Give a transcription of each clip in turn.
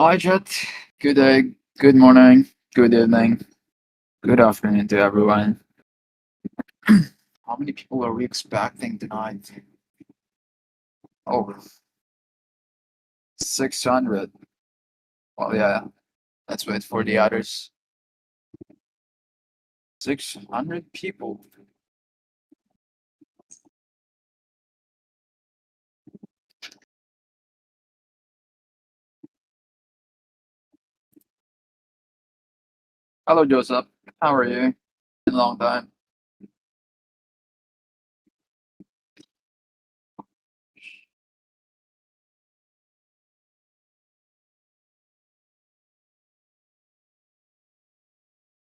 Hi, chat. Good day, good morning, good evening, good afternoon to everyone. How many people are we expecting tonight? Oh, 600. Well, yeah, let's wait for the others. 600 people. Hello, Joseph. How are you? Been a long time.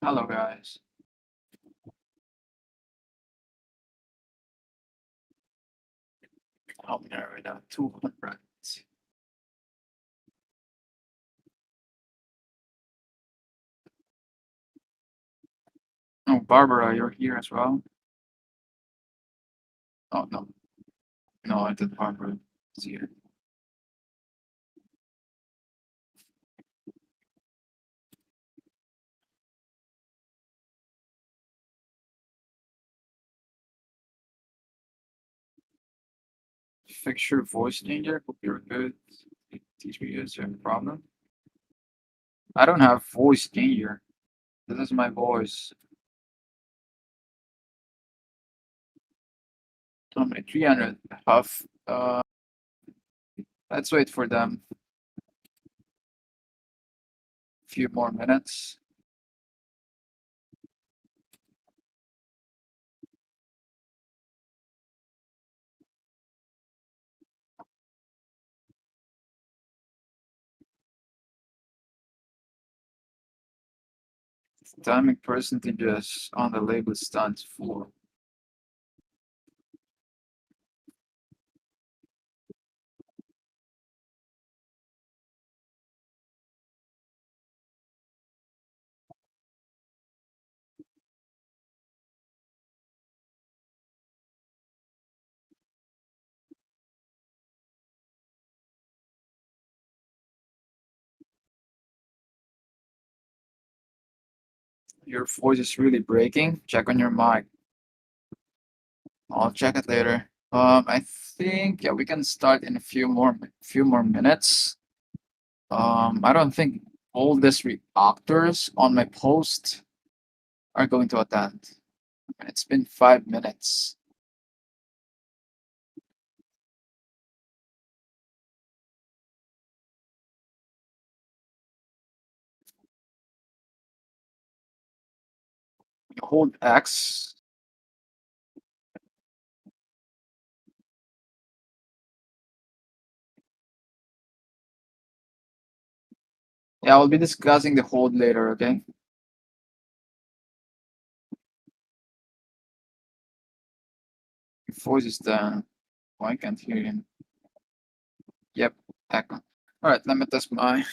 Hello, guys. How many are we now? 200. Oh, Barbara, you're here as well? Oh, no. No, I did Barbara. Is here. Fix your voice changer. Hope you're good. Teach me is there a problem? I don't have voice changer. This is my voice. How many? 300. Half. Let's wait for them. A few more minutes. Timing percentages on the label stands for. Your voice is really breaking. Check on your mic. I'll check it later. I think yeah, we can start in a few more minutes. I don't think all these reactors on my post are going to attend. It's been 5 minutes. Hold X. Yeah, I'll be discussing the hold later, okay? Your voice is down. Oh, I can't hear you. Yep, echo. Alright, let me test my.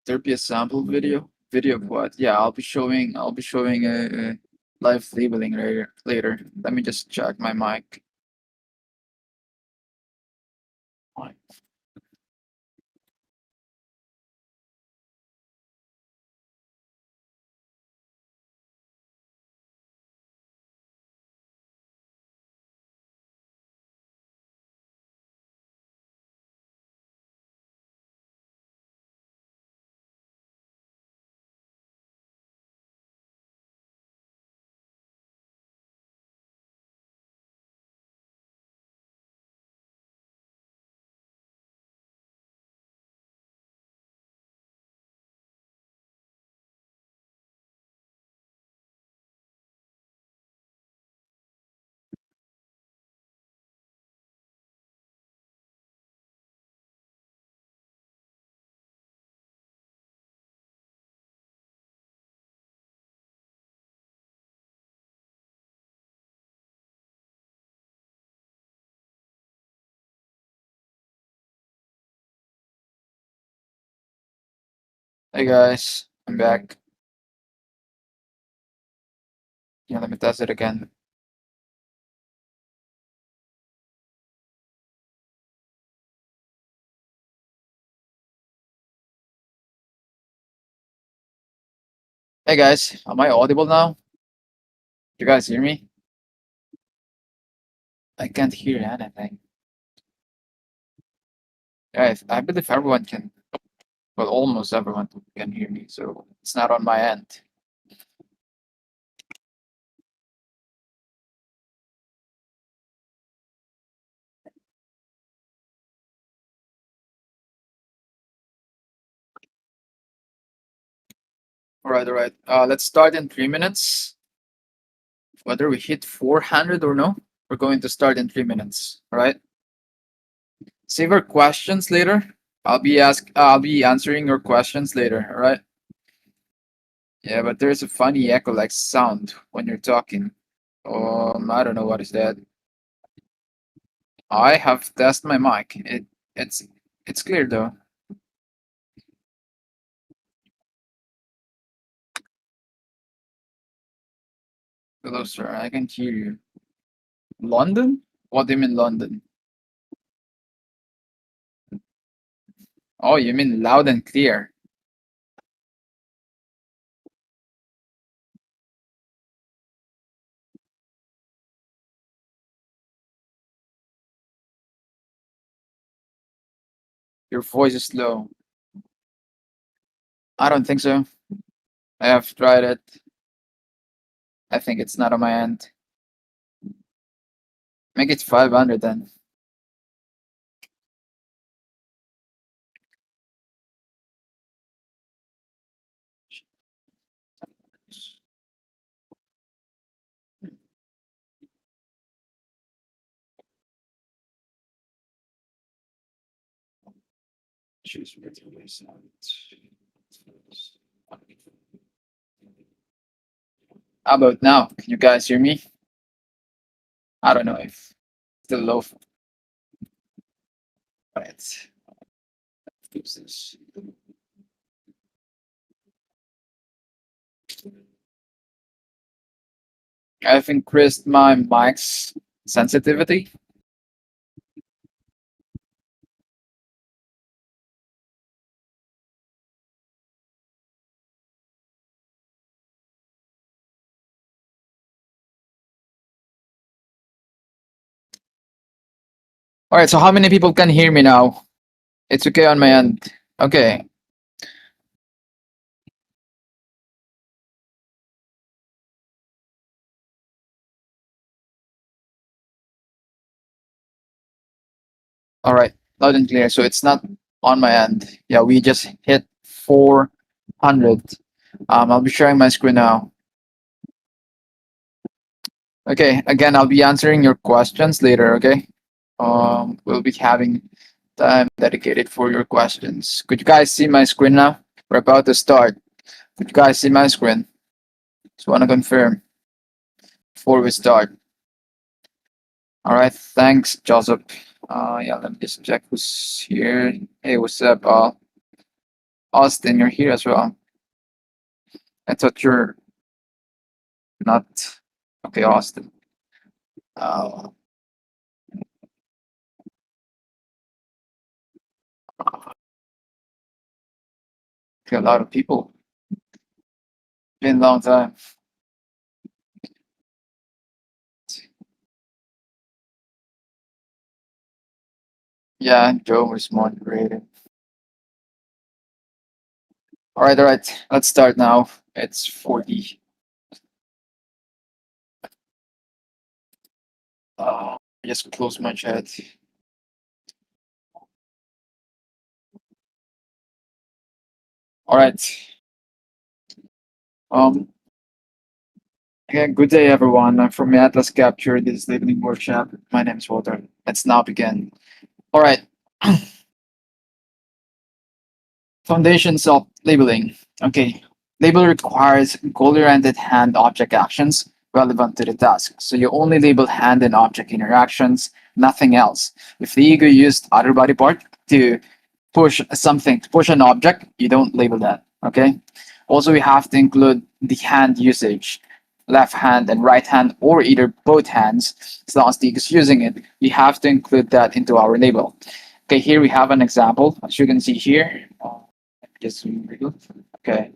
There be a sample video. Video of what? Yeah, I'll be showing a live labeling later. Let me just check my mic. Mic. Hey guys, I'm back. Yeah, let me test it again. Hey guys, am I audible now? You guys hear me? I can't hear anything. Guys, I believe everyone can, well, almost everyone can hear me, so it's not on my end. All right. Let's start in 3 minutes. Whether we hit 400 or no, we're going to start in 3 minutes. All right. Save our questions later. I'll be answering your questions later. All right. Yeah, but there's a funny echo-like sound when you're talking. I don't know what is that. I have tested my mic. It's it's clear though. Hello, sir. I can hear you. London? What do you mean London? Oh, you mean loud and clear. Your voice is low. I don't think so. I have tried it. I think it's not on my end. Make it 500 then. Choose regular sound. How about now? Can you guys hear me? I don't know if still low. Right. Use this. I've increased my mic's sensitivity. All right, so how many people can hear me now? It's okay on my end. Okay. All right. Loud and clear. So it's not on my end. Yeah, we just hit 400. I'll be sharing my screen now. Okay. Again, I'll be answering your questions later. Okay. We'll be having time dedicated for your questions. Could you guys see my screen now? We're about to start. Could you guys see my screen? Just want to confirm before we start. All right, thanks, Joseph. Yeah, let me just check who's here. Hey, what's up, Austin? You're here as well. I thought you're not. Okay, Austin. Uh, okay, a lot of people. Been a long time. Yeah, Joe was moderated. All right. Let's start now. It's 40. Just close my chat. All right. Um. Yeah, good day, everyone. I'm from Atlas Capture. This is Labeling Workshop. My name is Walter. Let's now begin. All right. Foundations of labeling. Okay. Label requires goal-oriented hand object actions relevant to the task. So you only label hand and object interactions, nothing else. If the ego used other body part to push something, to push an object, you don't label that. Okay. Also, we have to include the hand usage, left hand and right hand, or either both hands, as long as the ego is using it. We have to include that into our label. Okay, here we have an example, as you can see here. Just okay.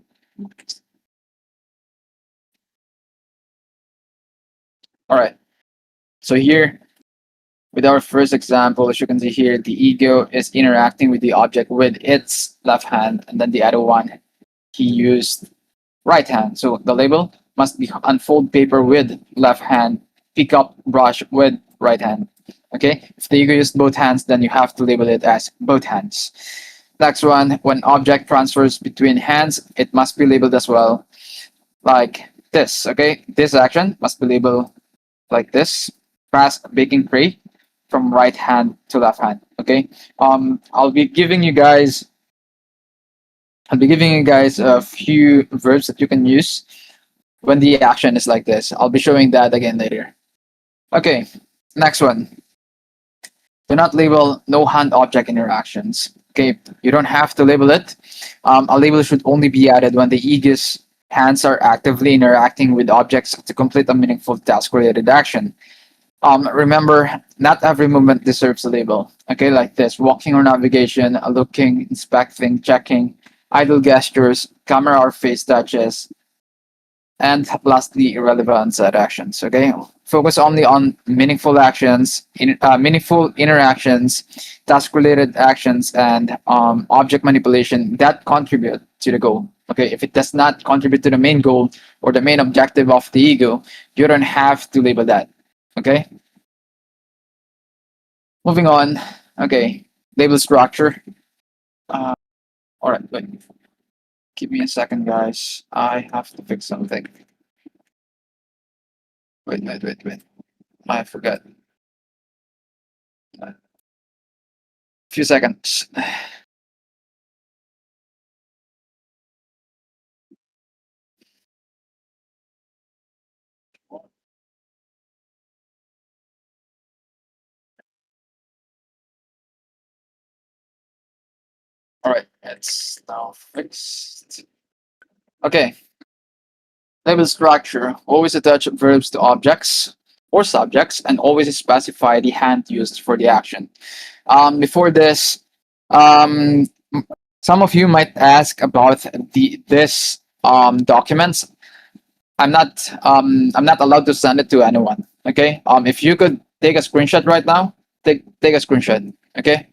All right. So here, with our first example, as you can see here, the ego is interacting with the object with its left hand, and then the other one, he used right hand. So the label must be unfold paper with left hand, pick up brush with right hand. Okay, if the ego used both hands, then you have to label it as both hands. Next one, when object transfers between hands, it must be labeled as well, like this. Okay, this action must be labeled like this: pass a baking tray from right hand to left hand. Okay, I'll be giving you guys a few verbs that you can use when the action is like this. I'll be showing that again later. Okay, next one. Do not label no hand object interactions. Okay, you don't have to label it. A label should only be added when the ego's hands are actively interacting with objects to complete a meaningful task-related action. Remember, not every movement deserves a label. Okay, like this: walking or navigation, looking, inspecting, checking, idle gestures, camera or face touches, and lastly, irrelevant side actions. Okay, focus only on meaningful actions, meaningful interactions, task-related actions, and object manipulation that contribute to the goal. Okay, if it does not contribute to the main goal or the main objective of the ego, you don't have to label that. Okay. Moving on. Okay, label structure. All right, wait. Give me a second, guys. I have to fix something. Wait. I forgot. A few seconds. All right, it's now fixed. Okay, label structure. Always attach verbs to objects or subjects, and always specify the hand used for the action. Before this, um, some of you might ask about this documents. I'm not allowed to send it to anyone. Okay. If you could take a screenshot right now, take a screenshot. Okay.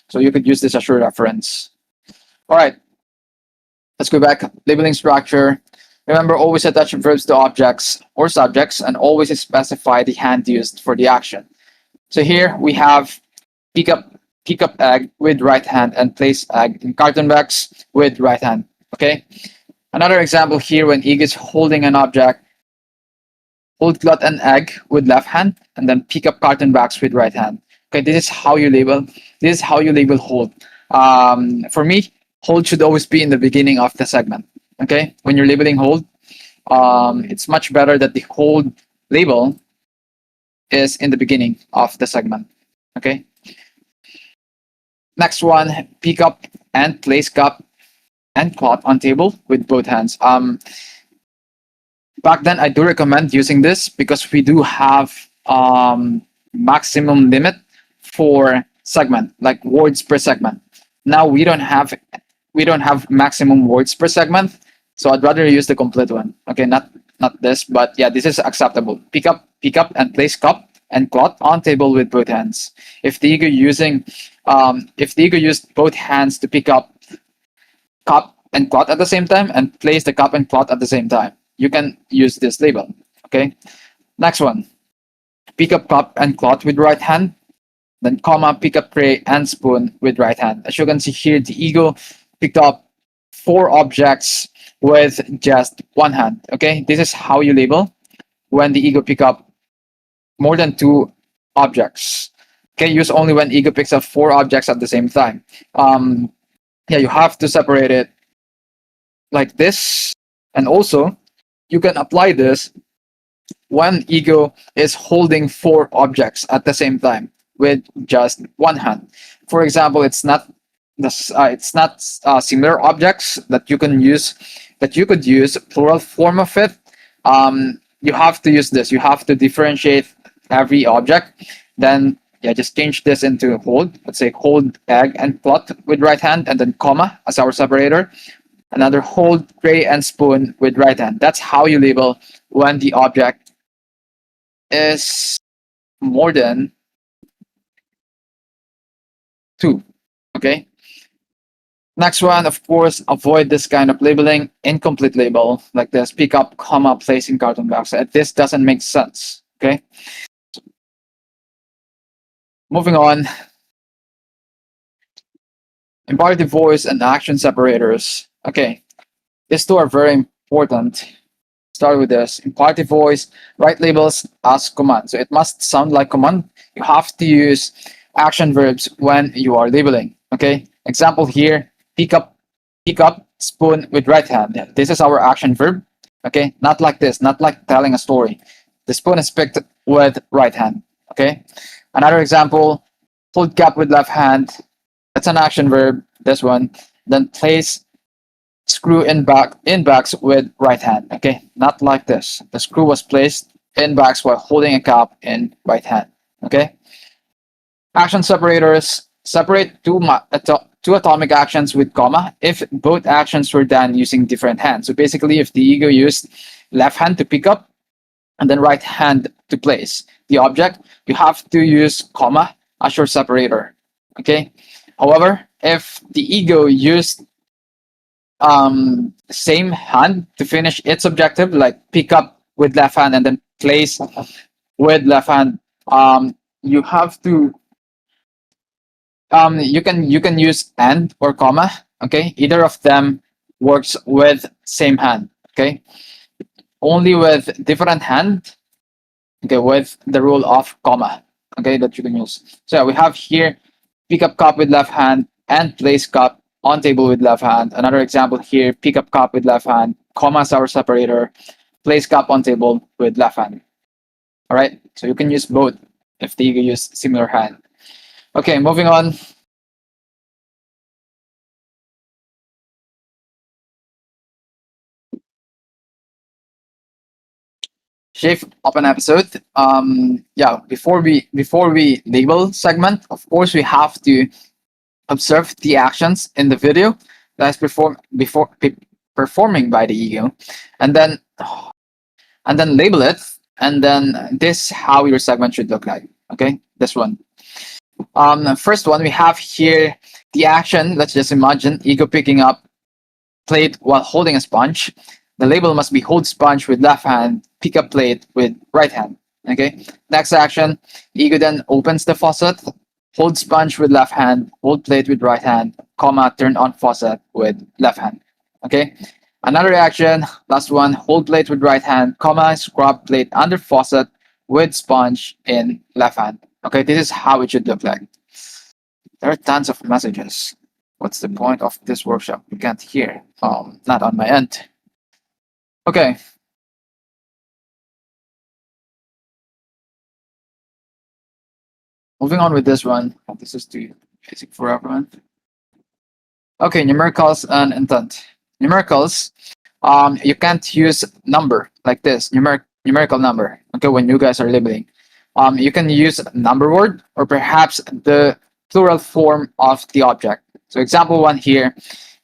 So you could use this as your reference. All right. Let's go back. Labeling structure. Remember, always attach verbs to objects or subjects, and always specify the hand used for the action. So here we have pick up egg with right hand and place egg in carton box with right hand. Okay. Another example here, when ego is holding an object, hold cloth and egg with left hand, and then pick up carton box with right hand. Okay, this is how you label. This is how you label hold. For me, hold should always be in the beginning of the segment. Okay, when you're labeling hold, it's much better that the hold label is in the beginning of the segment. Okay. Next one, pick up and place cup and cloth on table with both hands. Back then, I do recommend using this because we do have maximum limit for segment, like words per segment. Now we don't have maximum words per segment, so I'd rather use the complete one. Okay, not this, but yeah, this is acceptable. Pick up and place cup and cloth on table with both hands. If the ego used both hands to pick up cup and cloth at the same time and place the cup and cloth at the same time, you can use this label. Okay. Next one. Pick up cup and cloth with right hand, then comma, pick up tray and spoon with right hand. As you can see here, the ego picked up 4 objects with just one hand. Okay. This is how you label when the ego pick up more than 2 objects. Okay. Use only when ego picks up 4 objects at the same time. Yeah, you have to separate it like this, and also you can apply this when ego is holding 4 objects at the same time with just one hand. For example, it's not similar objects that you can use, that you could use plural form of it. You have to use this. You have to differentiate every object. Then yeah, just change this into hold. Let's say hold egg and cloth with right hand, and then comma as our separator. Another hold tray and spoon with right hand. That's how you label when the object is more than 2. Okay. Next one, of course, avoid this kind of labeling. Incomplete label like this, pick up, comma, place in carton box. This doesn't make sense. Okay. Moving on. Imperative voice and action separators. Okay. These two are very important. Start with this. Imperative voice, write labels as command. So it must sound like command. You have to use action verbs when you are labeling. Okay. Example here, pick up spoon with right hand. This is our action verb. Okay. Not like this, not like telling a story. The spoon is picked with right hand. Okay. Another example, hold cup with left hand. That's an action verb. This one. Then place screw in backs with right hand. Okay, not like this. The screw was placed in backs while holding a cup in right hand. Okay. Action separators separate two atomic actions with comma if both actions were done using different hands. So basically, if the ego used left hand to pick up and then right hand to place the object, you have to use comma as your separator. Okay. However, if the ego used same hand to finish its objective, like pick up with left hand and then place with left hand, you have to you can use and or comma. Okay, either of them works with same hand. Okay, only with different hand. Okay, with the rule of comma. Okay, that you can use. So we have here pick up cup with left hand and place cup on table with left hand. Another example here, pick up cup with left hand, comma is our separator, place cup on table with left hand. All right, so you can use both if the ego use similar hand. Okay, moving on. Shape of an episode. Yeah, before we label segment, of course we have to observe the actions in the video that's performing by the ego, and then label it, and then this how your segment should look like. Okay, this one. First one we have here the action. Let's just imagine ego picking up plate while holding a sponge. The label must be hold sponge with left hand, pick up plate with right hand. Okay. Next action, ego then opens the faucet, hold sponge with left hand, hold plate with right hand, comma, turn on faucet with left hand. Okay. Another action, last one, hold plate with right hand, comma, scrub plate under faucet with sponge in left hand. Okay, this is how it should look like. There are tons of messages. What's the point of this workshop? You can't hear. Not on my end. Okay. Moving on with this one. This is too basic for everyone. Okay, numericals and intent. Numericals, you can't use number like this, numerical number. Okay, when you guys are labeling, you can use number word or perhaps the plural form of the object. So example one here,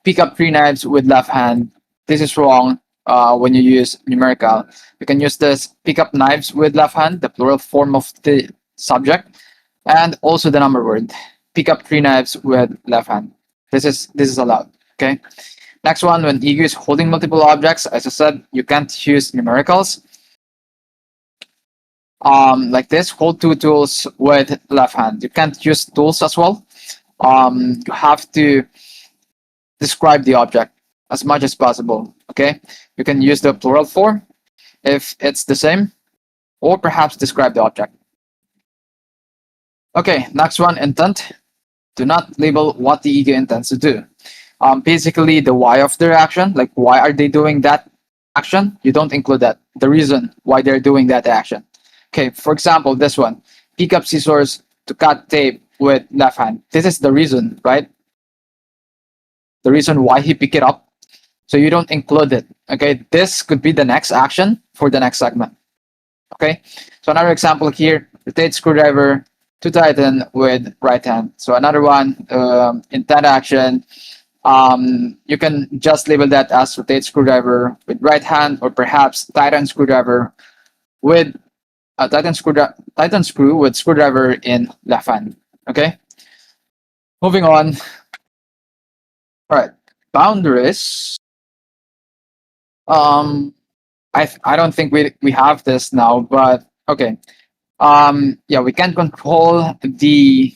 pick up 3 knives with left hand. This is wrong when you use numerical. You can use this, pick up knives with left hand, the plural form of the subject, and also the number word, pick up 3 knives with left hand. This is allowed. Okay. Next one, when ego is holding multiple objects, as I said, you can't use numericals. Like this, hold 2 tools with left hand. You can't use tools as well. You have to describe the object as much as possible. Okay, you can use the plural form if it's the same, or perhaps describe the object. Okay, next one, intent. Do not label what the ego intends to do. Basically, the why of their action, like why are they doing that action? You don't include that. The reason why they're doing that action. Okay, for example, this one, pick up scissors to cut tape with left hand. This is the reason, right? The reason why he picked it up. So you don't include it. Okay, this could be the next action for the next segment. Okay, so another example here, rotate screwdriver to tighten with right hand. So another one, intent action. You can just label that as rotate screwdriver with right hand, or perhaps tighten screwdriver with tighten screw with screwdriver in left hand. Okay. Moving on. All right. Boundaries. Um, I don't think we have this now, but okay. Yeah, we can control the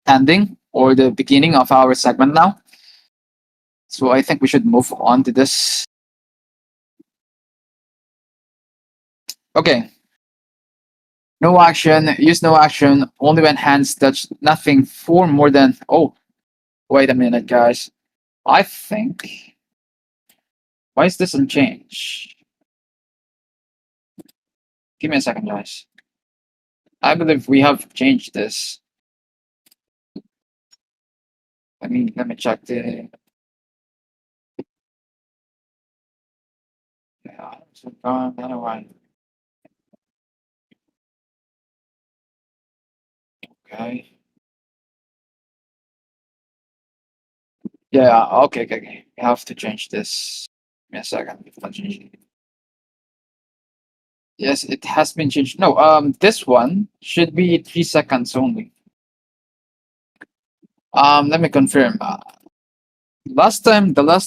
ending or the beginning of our segment now. So I think we should move on to this. Okay. No action. Use no action only when hands touch nothing for more than. Oh, wait a minute, guys. I think. Why is this unchanged? Give me a second, guys. I believe we have changed this. Let me check the. Yeah, anyway. Okay. Yeah. Okay. Okay. Okay. We have to change this. Give me a second. I'll change it. Yes, it has been changed. No. This one should be 3 seconds only. Let me confirm. The last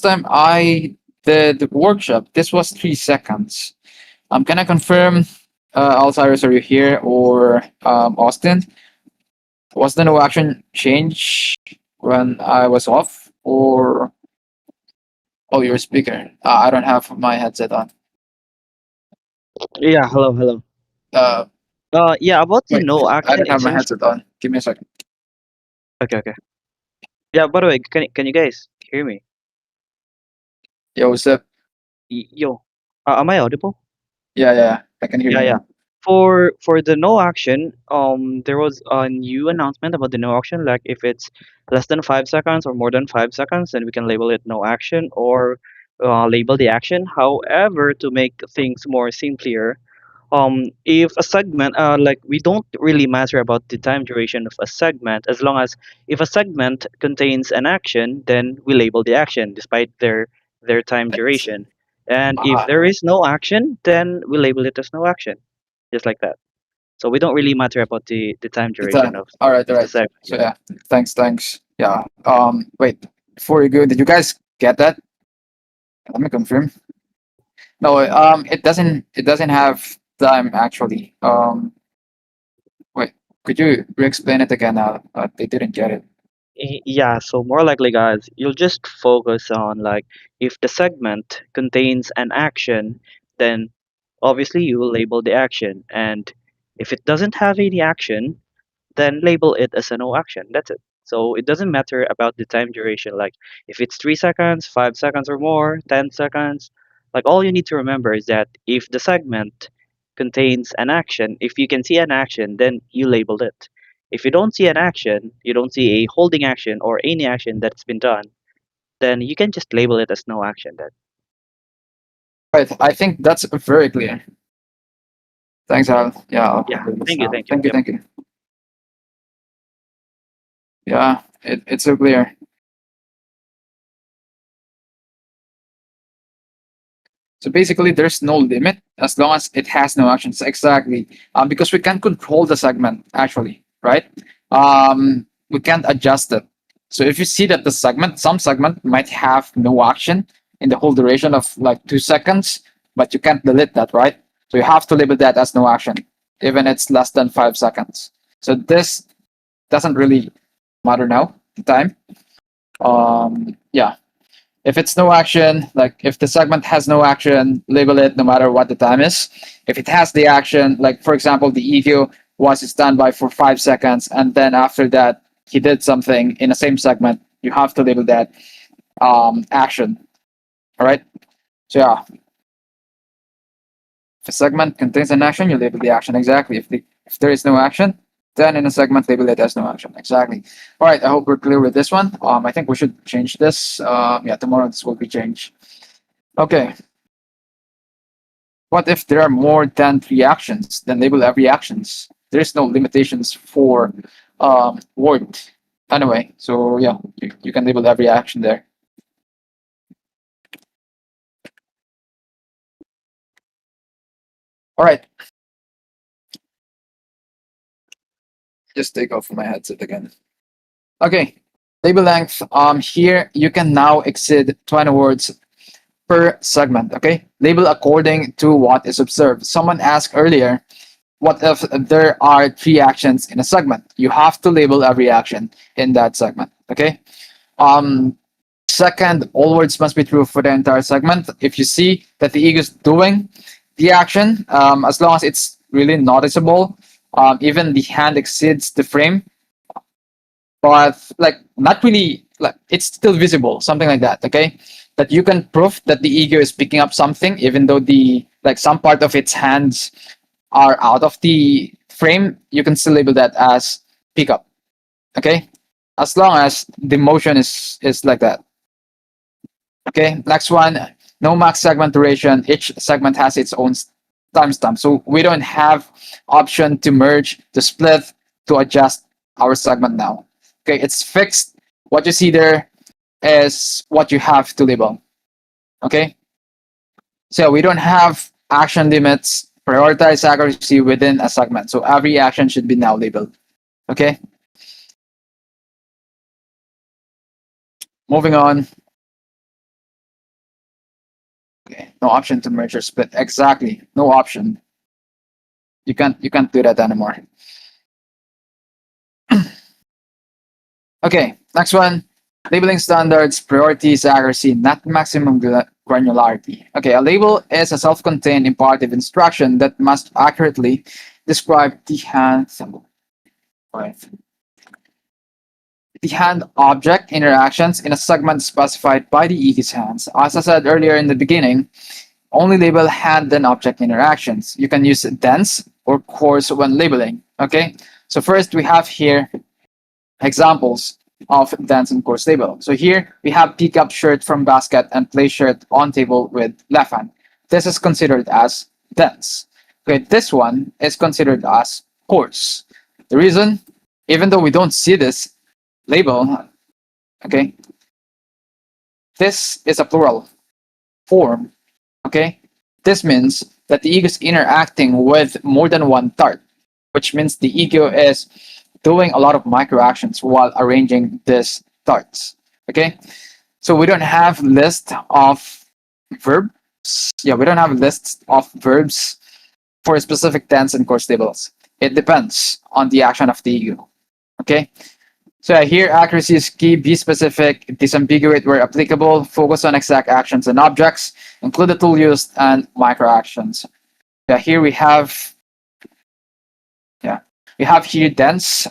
time I did the workshop, this was 3 seconds. Can I confirm, Alcyrus, are you here or Austin? Was the no action change when I was off or oh your speaker? I don't have my headset on. Yeah, hello, hello. Uh, Yeah, about the wait, no I action, don't it have my seems. headset on. Give me a second. Okay, okay. Yeah, by the way, can you guys hear me? Yo, what's up? Yo, am I audible? Yeah, yeah, I can hear Yeah, you yeah. now. For the no action, there was a new announcement about the no action. Like if it's less than 5 seconds or more than 5 seconds, then we can label it no action or label the action. However, to make things more simpler, if a segment like we don't really matter about the time duration of a segment as long as if a segment contains an action then we label the action despite their time Right. duration, and if Uh, there is no action then we label it as no action, just like that. So we don't really matter about the time the duration time. All right, all of the right. segment. So Yeah. yeah, thanks. Yeah. Wait. Before you go, did you guys get that? Let me confirm. No, it doesn't have time actually. Wait, could you re-explain it again? They didn't get it. Yeah, so more likely, guys, you'll just focus on like if the segment contains an action, then obviously you will label the action, and if it doesn't have any action, then label it as a no action. That's it. So it doesn't matter about the time duration. Like if it's 3 seconds, 5 seconds or more, 10 seconds, like all you need to remember is that if the segment contains an action, if you can see an action, then you labeled it. If you don't see an action, you don't see a holding action or any action that's been done, then you can just label it as no action then. Right, I think that's very clear. Thanks, Al. Yeah, I'll Yeah. handle this Thank you. now. Thank you. Thank you, Yep. thank you. Yeah, it's so clear. So basically, there's no limit as long as it has no actions. Exactly, because we can control the segment actually, right? We can't adjust it. So if you see that some segment might have no action in the whole duration of like 2 seconds, but you can't delete that, right? So you have to label that as no action, even it's less than 5 seconds. So this doesn't really matter now. The time. Yeah, if it's no action, like if the segment has no action, label it no matter what the time is. If it has the action, like for example, the EQ was standby for 5 seconds, and then after that he did something in the same segment, you have to label that action. All right. So yeah, if a segment contains an action, you label the action exactly. If there is no action, then in a segment label it as no action exactly. All right. I hope we're clear with this one. I think we should change this. Yeah, tomorrow this will be changed. Okay. What if there are more than 3 actions? Then label every actions. There's no limitations for word. Anyway, so yeah, you can label every action there. All right. Just take off my headset again. Okay, label length. Here you can now exceed 20 words per segment. Okay, label according to what is observed. Someone asked earlier, what if there are 3 actions in a segment? You have to label every action in that segment. Okay. Um, Second, all words must be true for the entire segment. If you see that the ego is doing the action, as long as it's really noticeable, even the hand exceeds the frame, but like not really, like it's still visible, something like that. Okay, that you can prove that the ego is picking up something, even though the like some part of its hands are out of the frame. You can still label that as pickup. Okay, as long as the motion is like that. Okay, next one, no max segment duration. Each segment has its own timestamp. So we don't have option to merge, to split, to adjust our segment now. Okay, it's fixed. What you see there is what you have to label. Okay, so we don't have action limits, prioritize accuracy within a segment. So every action should be now labeled. Okay, moving on. Okay, no option to merge or split. Exactly, no option. You can't do that anymore. Okay, next one. Labeling standards, priorities, accuracy, not maximum granularity. Okay, a label is a self-contained imperative instruction that must accurately describe the hand symbol. Right. The hand object interactions in a segment specified by the ego's hands. As I said earlier in the beginning, only label hand and object interactions. You can use dense or coarse when labeling. Okay, so first we have here examples of dense and coarse label. So here we have pick up shirt from basket and place shirt on table with left hand. This is considered as dense. Okay, this one is considered as coarse. The reason, even though we don't see this label, okay, this is a plural form. Okay, this means that the ego is interacting with more than one part, which means the ego is doing a lot of micro actions while arranging these thoughts. Okay, so we don't have list of verbs. Yeah, we don't have lists of verbs for specific tense and course tables. It depends on the action of the ego. Okay, so here accuracy is key. Be specific, disambiguate where applicable, focus on exact actions and objects, include the tool used and micro actions. Yeah, here we have we have here dense.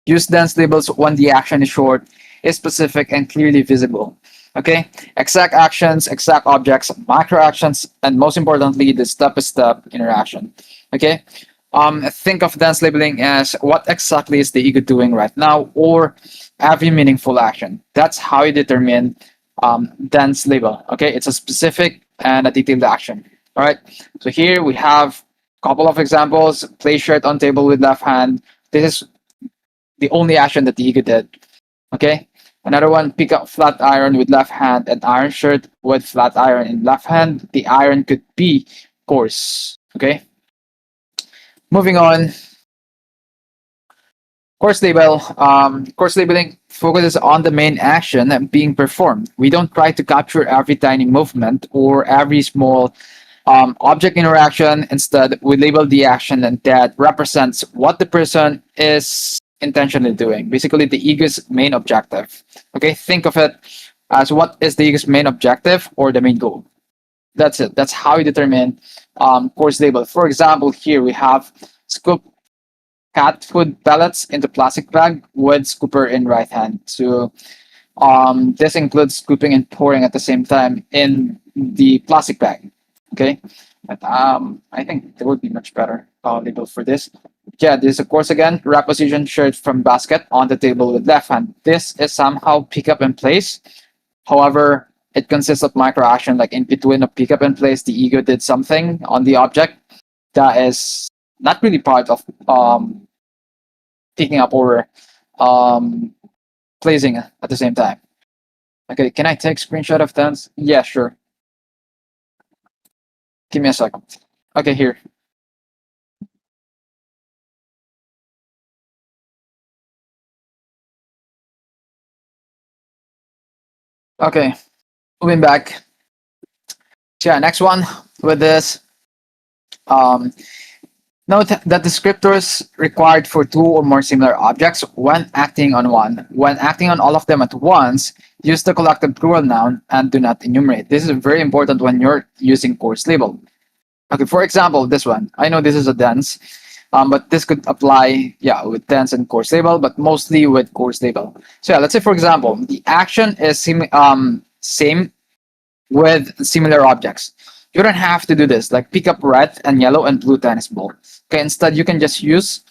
Use dense labels when the action is short, is specific, and clearly visible. Okay, exact actions, exact objects, micro actions, and most importantly, the step-by-step interaction. Okay, think of dense labeling as what exactly is the ego doing right now, or every meaningful action. That's how you determine dense label. Okay, it's a specific and a detailed action. All right, so here we have a couple of examples. Place shirt on table with left hand. This is the only action that the ego did. Okay. Another one, pick up flat iron with left hand and iron shirt with flat iron in left hand. The iron could be coarse. Okay. Moving on. Course label. Course labeling focuses on the main action being performed. We don't try to capture every tiny movement or every small object interaction. Instead, we label the action and that represents what the person is intentionally doing. Basically, the ego's main objective. Okay, think of it as what is the ego's main objective or the main goal. That's it. That's how you determine course label. For example, here we have scoop cat food pellets into plastic bag with scooper in right hand. So this includes scooping and pouring at the same time in the plastic bag. Okay, but I think there would be much better label for this. Yeah, this is of course again reposition shirt from basket on the table with left hand. This is somehow pick up and place. However, it consists of micro action, like in between a pick up and place, the ego did something on the object that is not really part of picking up or um, placing at the same time. Okay, can I take screenshot of that? Yeah, sure. Give me a second. Okay, here. Okay, moving back. So yeah, next one with this. Um, Note that descriptors required for two or more similar objects when acting on one. When acting on all of them at once, use the collective plural noun and do not enumerate. This is very important when you're using course label. Okay, for example, this one. I know this is a dense, but this could apply, yeah, with dense and course label, but mostly with course label. So yeah, let's say for example, the action is same with similar objects. You don't have to do this, like pick up red and yellow and blue tennis ball. Okay, instead you can just use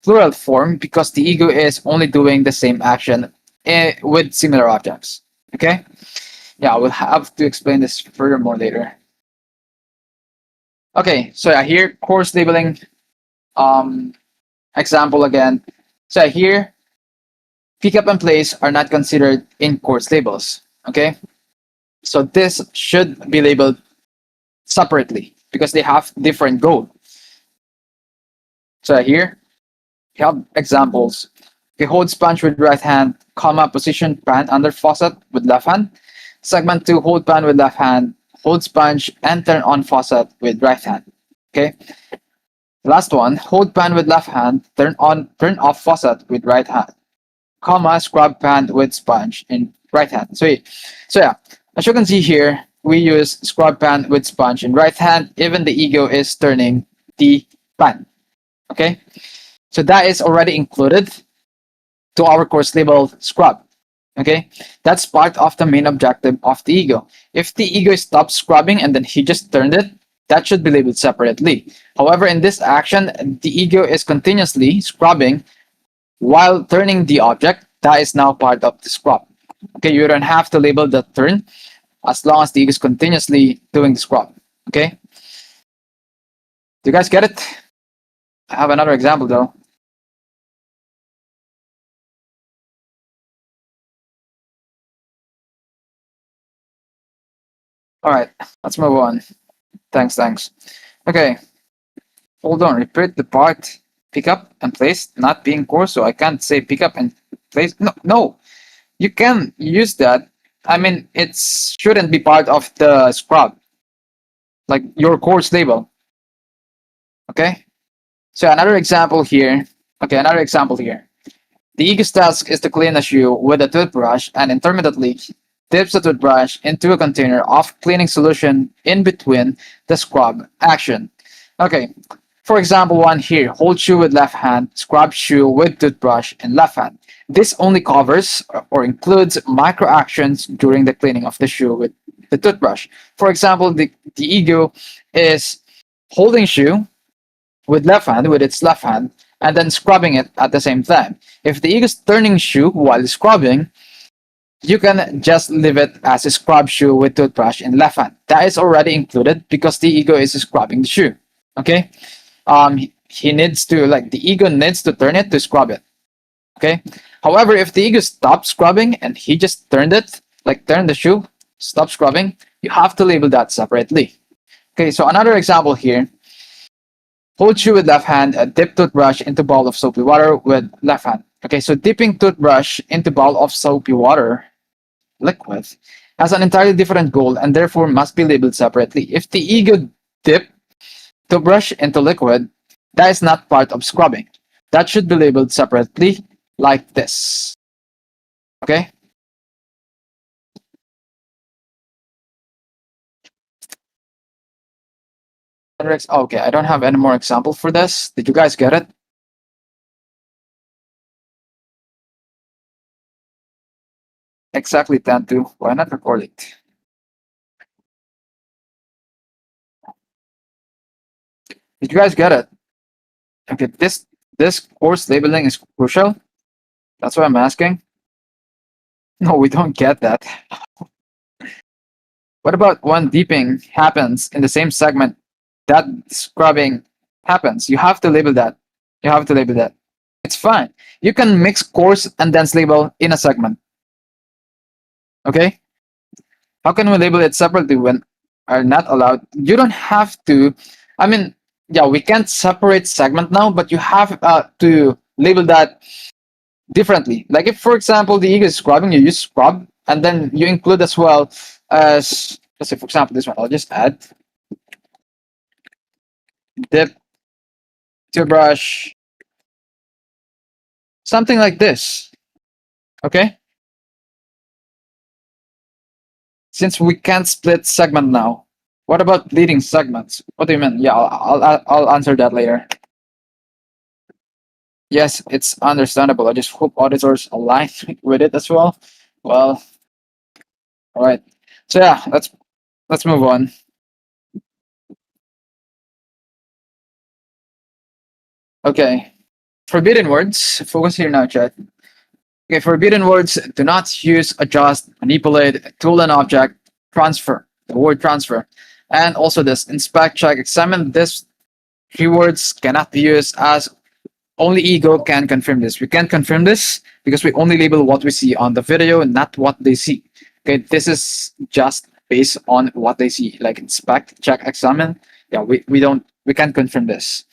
plural form because the ego is only doing the same action with similar objects. Okay, yeah, we'll have to explain this furthermore later. Okay, so yeah, here course labeling example again. So yeah, here pick up and place are not considered in course labels. Okay, so this should be labeled separately because they have different goal. So here we have examples. Okay, hold sponge with right hand, comma, position pan under faucet with left hand. Segment 2, hold pan with left hand, hold sponge and turn on faucet with right hand. Okay. Last one, hold pan with left hand, turn off faucet with right hand, comma, scrub pan with sponge in right hand. So yeah, as you can see here, we use scrub pan with sponge in right hand, even the ego is turning the pan. Okay, so that is already included to our course label scrub. Okay, that's part of the main objective of the ego. If the ego stops scrubbing and then he just turned it, that should be labeled separately. However, in this action, the ego is continuously scrubbing while turning the object. That is now part of the scrub. Okay, you don't have to label the turn as long as the ego is continuously doing the scrub. Okay, do you guys get it? I have another example though. All right, let's move on. Thanks. Okay, hold on. Repeat the part pick up and place not being course, so I can't say pick up and place. No, you can use that. I mean, it shouldn't be part of the scrub, like your course label. Okay, so another example here. Okay, another example here. The ego's task is to clean a shoe with a toothbrush and intermittently dips the toothbrush into a container of cleaning solution in between the scrub action. Okay, for example, one here, hold shoe with left hand, scrub shoe with toothbrush in left hand. This only covers or includes micro actions during the cleaning of the shoe with the toothbrush. For example, the ego is holding shoe with left hand, with its left hand, and then scrubbing it at the same time. If the ego is turning shoe while scrubbing, you can just leave it as a scrub shoe with toothbrush in left hand. That is already included because the ego is scrubbing the shoe. Okay, he needs to, like, the ego needs to turn it to scrub it. Okay, however, if the ego stops scrubbing and he just turned it, like turn the shoe, stop scrubbing, you have to label that separately. Okay, so another example here. Hold shoe with left hand, dip toothbrush into bowl of soapy water with left hand. Okay, so dipping toothbrush into bowl of soapy water liquid has an entirely different goal and therefore must be labeled separately. If the ego dip toothbrush into liquid, that is not part of scrubbing. That should be labeled separately like this. Okay? Okay, I don't have any more example for this. Did you guys get it? Exactly 10 to. Why not record it? Did you guys get it? Okay, this course labeling is crucial. That's what I'm asking. No, we don't get that. What about when deeping happens in the same segment that scrubbing happens? You have to label that. You have to label that. It's fine. You can mix course and dense label in a segment. Okay? How can we label it separately when are not allowed? You don't have to. I mean, yeah, we can't separate segment now, but you have to label that differently. Like if, for example, the ego is scrubbing, you use scrub. And then you include as well as, let's say, for example, this one, I'll just add dip to brush, something like this. Okay. Since we can't split segment now, what about leading segments? What do you mean? Yeah, I'll answer that later. Yes, it's understandable. I just hope auditors align with it as well. Well, all right. So yeah, let's move on. Okay. Forbidden words. Focus here now, chat. Okay, forbidden words: do not use, adjust, manipulate, tool an object, transfer. The word transfer. And also this: inspect, check, examine. This keywords cannot be used, as only ego can confirm this. We can't confirm this because we only label what we see on the video and not what they see. Okay, this is just based on what they see, like inspect, check, examine. Yeah, we can't confirm this.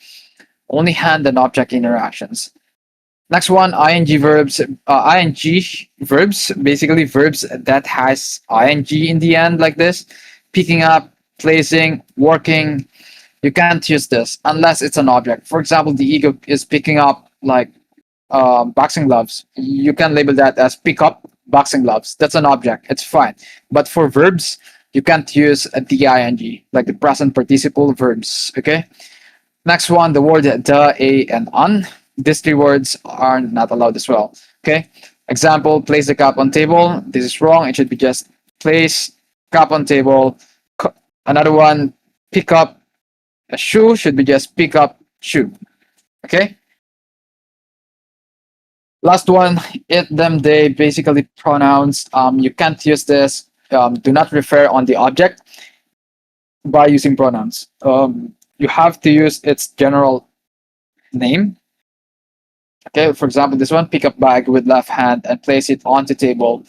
Only hand and object interactions. Next one, ing verbs. Ing verbs, basically verbs that has ing in the end, like this: picking up, placing, working. You can't use this unless it's an object. For example, the ego is picking up like boxing gloves. You can label that as pick up boxing gloves. That's an object. It's fine. But for verbs, you can't use the ing, like the present participle verbs. Okay. Next one, the word the, a, and on. These three words are not allowed as well. Okay. Example: place the cup on table. This is wrong. It should be just place cup on table. Another one, pick up a shoe, should be just pick up shoe. Okay. Last one, it, them, they, basically pronouns. You can't use this. Do not refer on the object by using pronouns. You have to use its general name. Okay, for example, this one: pick up bag with left hand and place it onto table.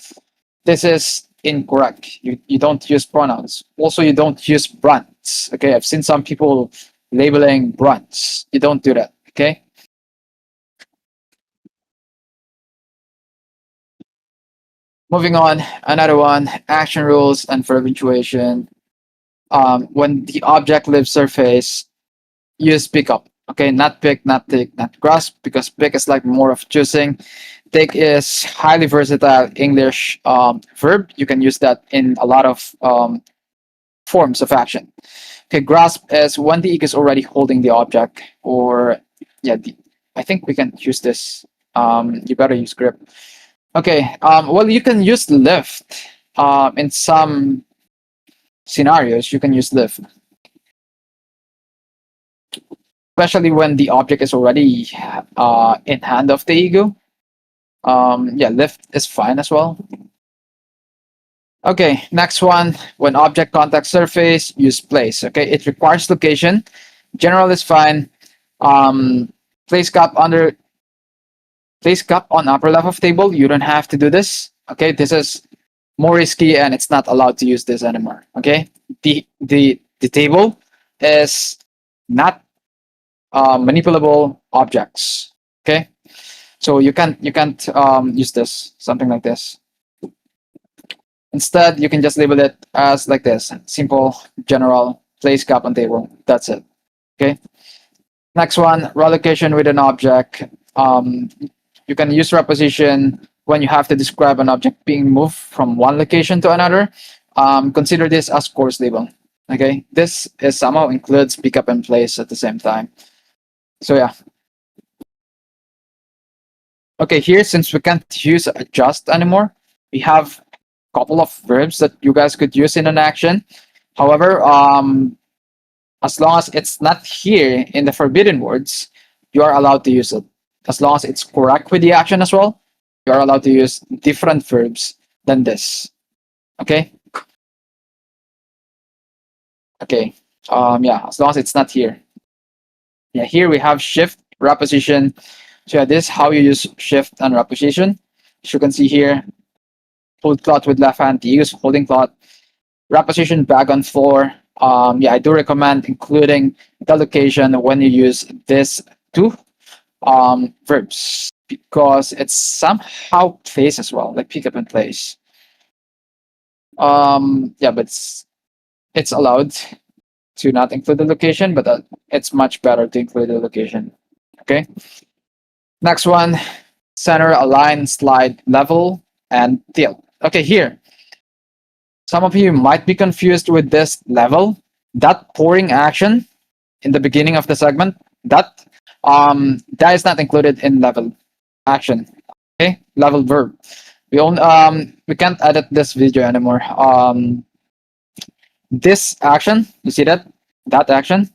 This is incorrect. You don't use pronouns. Also, you don't use brands. Okay, I've seen some people labeling brands. You don't do that. Okay. Moving on, another one: action rules and verb punctuation. When the object leaves surface, use pick up. Okay, not pick, not take, not grasp, because pick is like more of choosing. Take is highly versatile English verb. You can use that in a lot of forms of action. Okay, grasp is when the ego is already holding the object, or yeah, I think we can use this. You better use grip. Okay, well, you can use lift. In some scenarios, you can use lift, especially when the object is already in hand of the ego. Yeah, lift is fine as well. Okay, next one: when object contact surface, use place. Okay, it requires location. General is fine. Place cup under, place cup on upper left of table. You don't have to do this. Okay, this is more risky and it's not allowed to use this anymore. Okay, the table is not manipulable objects. Okay, so you can't use this, something like this. Instead, you can just label it as like this: simple, general, place cup on table. That's it. Okay. Next one, relocation with an object. You can use reposition when you have to describe an object being moved from one location to another. Consider this as course label. Okay, this is somehow includes pick up and place at the same time. So yeah. Okay, here, since we can't use adjust anymore, we have a couple of verbs that you guys could use in an action. However, as long as it's not here in the forbidden words, you are allowed to use it. As long as it's correct with the action as well, you are allowed to use different verbs than this. Okay? Okay. Yeah, as long as it's not here. Yeah, here we have shift, reposition. So yeah, this is how you use shift and reposition. As you can see here, hold cloth with left hand, use holding cloth. Reposition bag on floor. Yeah, I do recommend including the location when you use this two verbs, because it's somehow place as well, like pick up and place. Yeah, but it's allowed to not include the location, but it's much better to include the location. Okay. Next one, center, align, slide, level, and tilt. Okay, here, some of you might be confused with this level. That pouring action in the beginning of the segment, that is not included in level action. Okay, level verb. We can't edit this video anymore. This action, you see that action,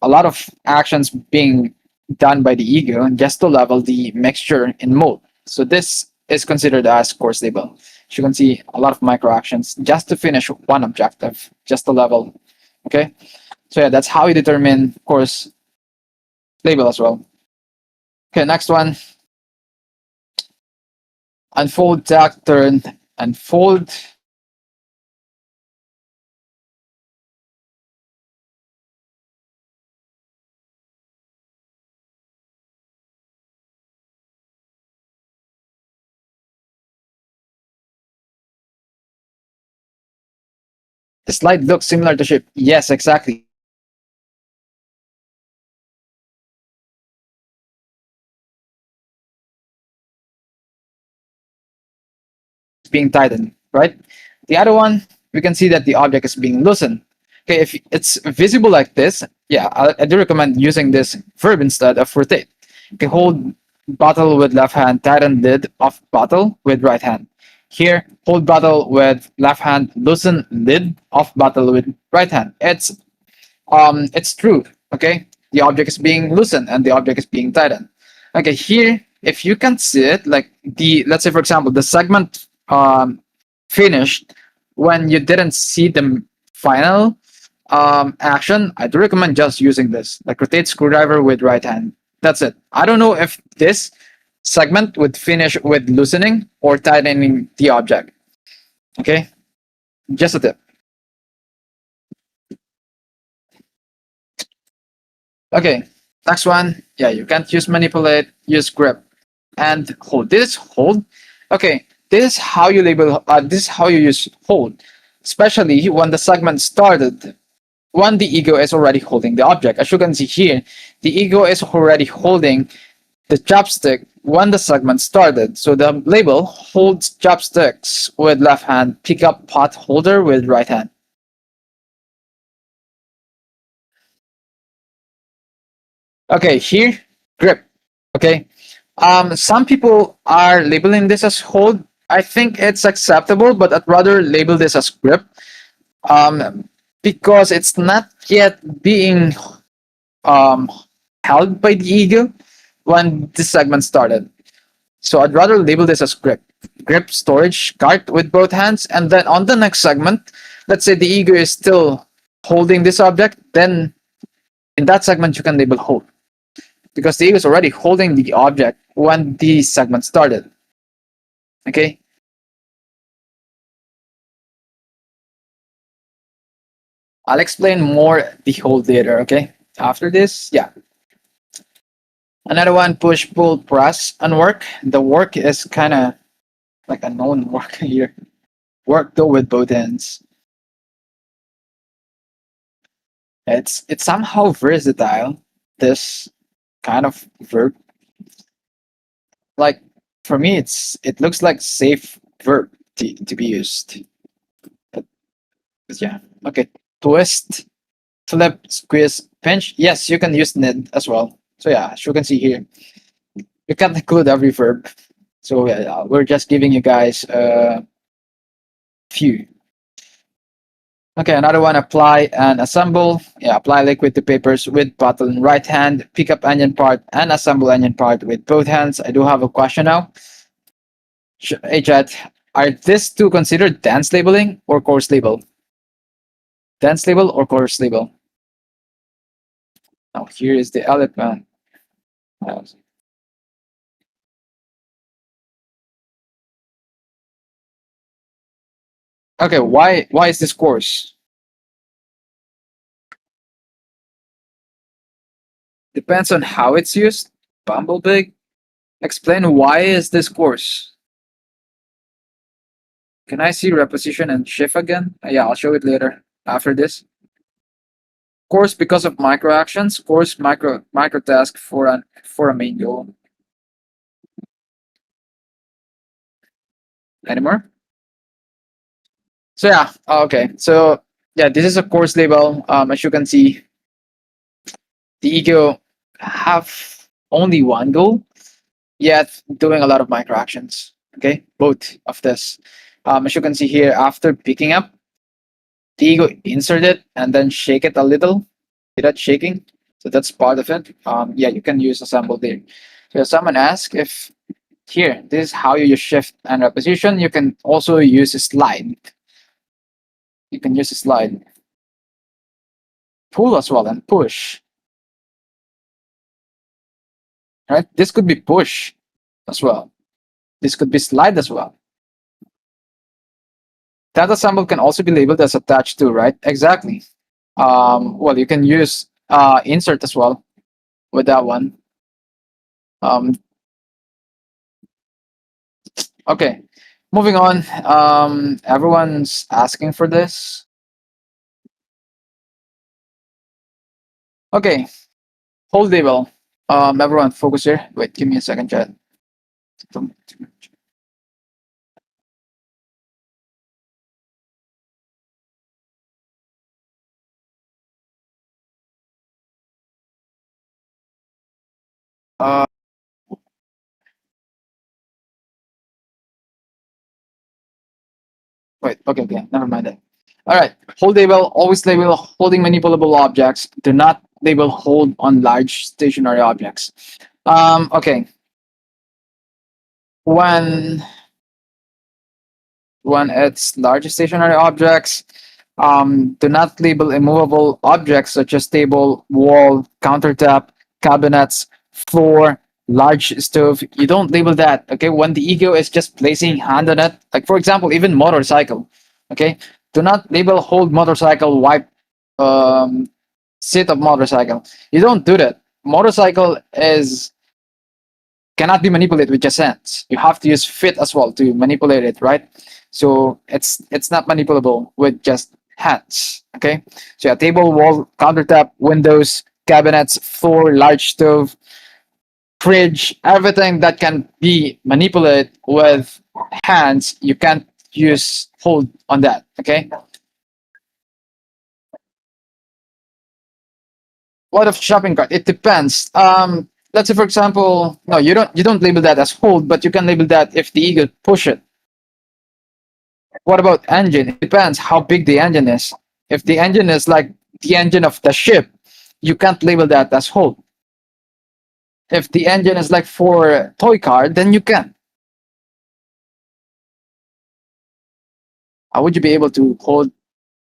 a lot of actions being done by the ego just to level the mixture in mode. So this is considered as course label. As you can see, a lot of micro actions just to finish one objective, just to level. Okay, so yeah, that's how you determine course label as well. Okay, next one, unfold, tag, turn, unfold. The slide looks similar to ship. Yes, exactly. Being tightened, right? The other one, we can see that the object is being loosened. Okay, if it's visible like this, yeah, I do recommend using this verb instead of rotate. Okay, hold bottle with left hand, tighten lid of bottle with right hand. Here, hold bottle with left hand, loosen lid of bottle with right hand. It's true. Okay, the object is being loosened and the object is being tightened. Okay, here, if you can see it, like let's say for example, the segment finished when you didn't see the final action, I do recommend just using this, like rotate screwdriver with right hand. That's it. I don't know if this segment would finish with loosening or tightening the object. Okay, just a tip. Okay, next one. Yeah, you can't use manipulate, use grip and hold. This is hold. Okay, this is how you label. This is how you use hold, especially when the segment started. When the ego is already holding the object, as you can see here, the ego is already holding the chopstick when the segment started. So the label holds chopsticks with left hand, pick up pot holder with right hand. Okay, here, grip. Okay, some people are labeling this as hold. I think it's acceptable, but I'd rather label this as grip, because it's not yet being um, held by the ego when this segment started. So I'd rather label this as grip. Grip storage cart with both hands, and then on the next segment, let's say the ego is still holding this object, then in that segment you can label hold, because the ego is already holding the object when the segment started. Okay. I'll explain more the hold later. Okay. After this, yeah. Another one, push, pull, press, and work. The work is kind of like a known work here. Work though with both hands. It's somehow versatile. This kind of verb, like for me, it looks like safe verb to be used. But yeah, okay. Twist, flip, squeeze, pinch. Yes, you can use knit as well. So yeah, as you can see here, you can't include every verb. So yeah, we're just giving you guys a few. Okay, another one, apply and assemble. Yeah, apply liquid to papers with bottle in right hand, pick up onion part and assemble onion part with both hands. I do have a question now. Hey chat, are these two considered dense labeling or coarse label? Dense label or coarse label? Now here is the elephant. Okay, why is this coarse? Depends on how it's used. Bumblebee. Explain why is this coarse? Can I see reposition and shift again? Yeah, I'll show it later after this. Course because of micro actions, course micro task for a main goal. Anymore? So yeah, okay. So yeah, this is a course label. As you can see, the ego have only one goal, yet doing a lot of micro actions. Okay, both of this. As you can see here, after picking up, the ego insert it and then shake it a little. See that shaking? So that's part of it. Yeah, you can use assemble there. So someone asked if here, this is how you use shift and reposition. You can also use a slide. You can use a slide. Pull as well and push. Right? This could be push as well. This could be slide as well. That assemble can also be labeled as attached to, right? Exactly. Well, you can use insert as well with that one. Um, okay, moving on. Everyone's asking for this. Okay, hold label. Everyone focus here. Wait, give me a second, chat. Uh, Wait, okay, okay, never mind that. All right, hold label, always label holding manipulable objects. Do not label hold on large stationary objects. Okay, when it's large stationary objects, do not label immovable objects such as table, wall, countertop, cabinets, floor, large stove. You don't label that, okay? When the ego is just placing hand on it, like for example, even motorcycle, okay? Do not label hold motorcycle, wipe, um, sit of motorcycle. You don't do that. Motorcycle is cannot be manipulated with just hands. You have to use fit as well to manipulate it, right? So it's not manipulable with just hands. Okay. So yeah, table, wall, countertop, windows, cabinets, floor, large stove, fridge, everything that can be manipulated with hands, you can't use hold on that. Okay. What of shopping cart? It depends. Let's say for example, no, you don't label that as hold, but you can label that if the ego push it. What about engine? It depends how big the engine is. If the engine is like the engine of the ship, you can't label that as hold. If the engine is like for a toy car, then you can. How would you be able to hold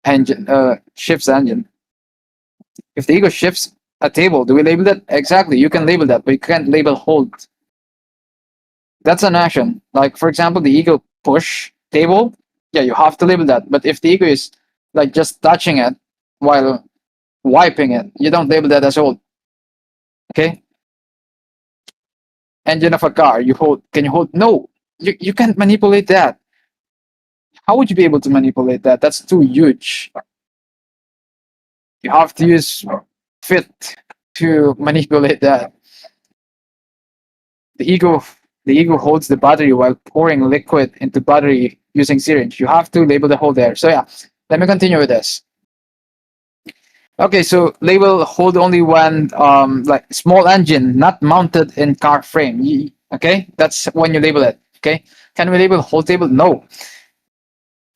engine ship's engine? If the ego shifts a table, do we label that? Exactly, you can label that, but you can't label hold. That's an action. Like for example, the ego push table, yeah, you have to label that. But if the ego is like just touching it while wiping it, you don't label that as hold. Okay? Engine of a car, you hold. Can you hold? No, you can't manipulate that. How would you be able to manipulate that? That's too huge. You have to use fit to manipulate that. The ego, the ego holds the battery while pouring liquid into battery using syringe. You have to label the hole there. So yeah, let me continue with this. Okay, so label hold only when like small engine not mounted in car frame. Okay, that's when you label it. Okay, can we label hold table? No.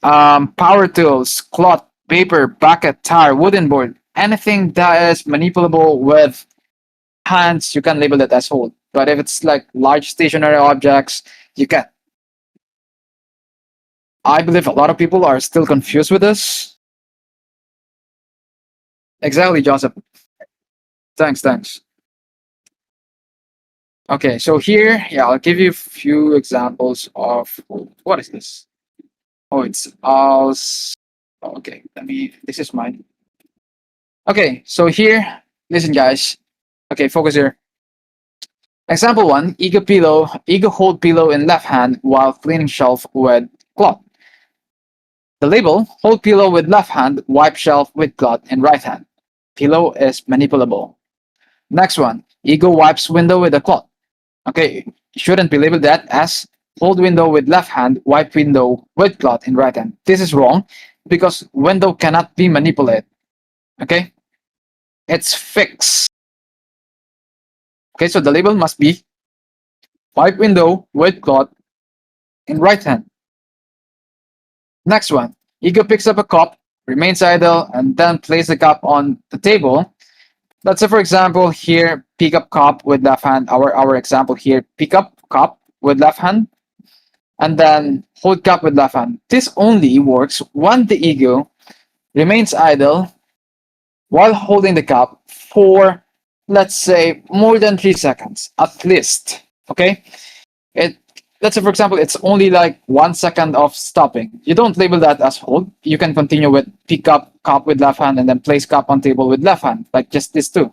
Power tools, cloth, paper, bucket, tire, wooden board, anything that is manipulable with hands, you can label it as hold. But if it's like large stationary objects, you can. I believe a lot of people are still confused with this. Exactly, Joseph. Thanks, thanks. Okay, so here, yeah, I'll give you a few examples of what is this? Oh, it's us. Okay, let me. This is mine. Okay, so here, listen, guys. Okay, focus here. Example one: ego pillow, ego hold pillow in left hand while cleaning shelf with cloth. The label, hold pillow with left hand, wipe shelf with cloth in right hand. Pillow is manipulable. Next one, ego wipes window with a cloth. Okay, you shouldn't be labeled that as hold window with left hand, wipe window with cloth in right hand. This is wrong because window cannot be manipulated. Okay, it's fixed. Okay, so the label must be wipe window with cloth in right hand. Next one, ego picks up a cup, remains idle, and then places the cup on the table. Let's say, for example, here, pick up cup with left hand. Our example here, pick up cup with left hand, and then hold cup with left hand. This only works when the ego remains idle while holding the cup for, let's say, more than 3 seconds, at least. Okay? It Let's say, for example, it's only like 1 second of stopping. You don't label that as hold. You can continue with pick up cup with left hand and then place cup on table with left hand, like just this two.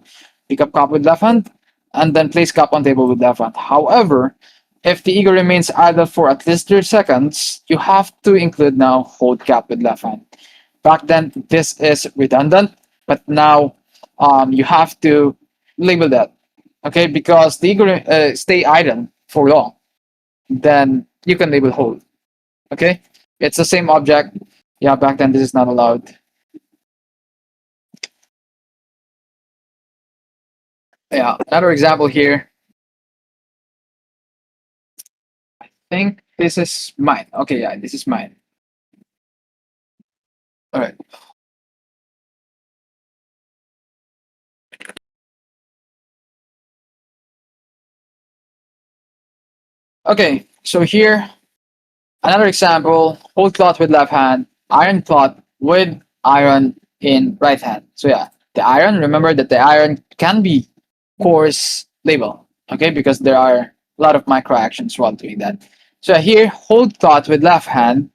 Pick up cup with left hand and then place cup on table with left hand. However, if the ego remains idle for at least 3 seconds, you have to include now hold cup with left hand. Back then, this is redundant, but now you have to label that, okay? Because the ego stay idle for long, then you can label hold. Okay, it's the same object. Yeah, back then this is not allowed. Yeah, another example here. I think this is mine. Okay, yeah, this is mine. All right. Okay, so here another example: hold cloth with left hand, iron cloth with iron in right hand. So yeah, the iron. Remember that the iron can be coarse label. Okay, because there are a lot of micro actions while doing that. So here, hold cloth with left hand.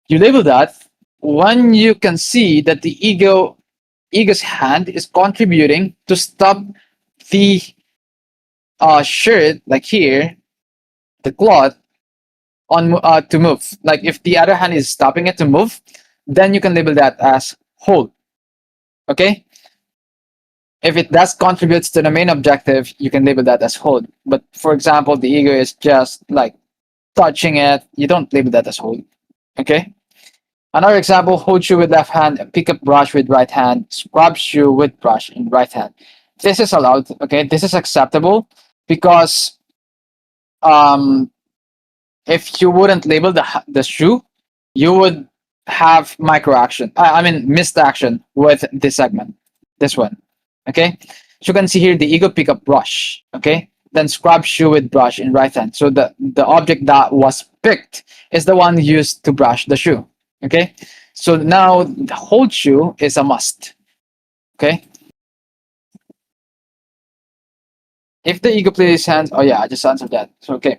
You label that when you can see that the ego's hand is contributing to stop the shirt, like here, the cloth on to move. Like if the other hand is stopping it to move, then you can label that as hold. Okay. If it does contributes to the main objective, you can label that as hold. But for example, the ego is just like touching it, you don't label that as hold. Okay. Another example, hold shoe with left hand, pick up brush with right hand, scrub shoe with brush in right hand. This is allowed, okay? This is acceptable because um, if you wouldn't label the shoe, you would have micro action. I mean, missed action with this segment, this one, okay? So you can see here the ego pick up brush, okay? Then scrub shoe with brush in right hand. So the object that was picked is the one used to brush the shoe. Okay, so now the hold shoe is a must. Okay, if the ego plays hands, oh yeah, I just answered that. So okay,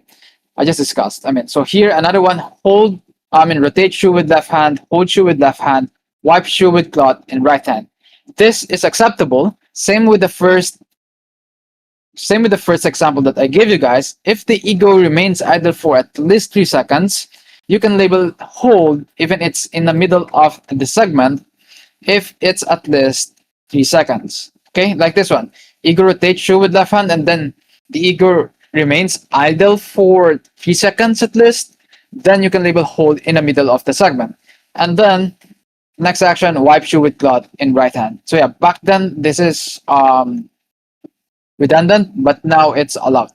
I just discussed. I mean, so here another one: hold. I mean, rotate shoe with left hand, hold shoe with left hand, wipe shoe with cloth in right hand. This is acceptable. Same with the first. Same with the first example that I gave you guys. If the ego remains idle for at least 3 seconds, you can label hold even it's in the middle of the segment if it's at least 3 seconds. Okay, like this one. Ego rotate shoe with left hand and then the ego remains idle for 3 seconds at least. Then you can label hold in the middle of the segment. And then next action, wipe shoe with cloth in right hand. So yeah, back then this is redundant, but now it's allowed.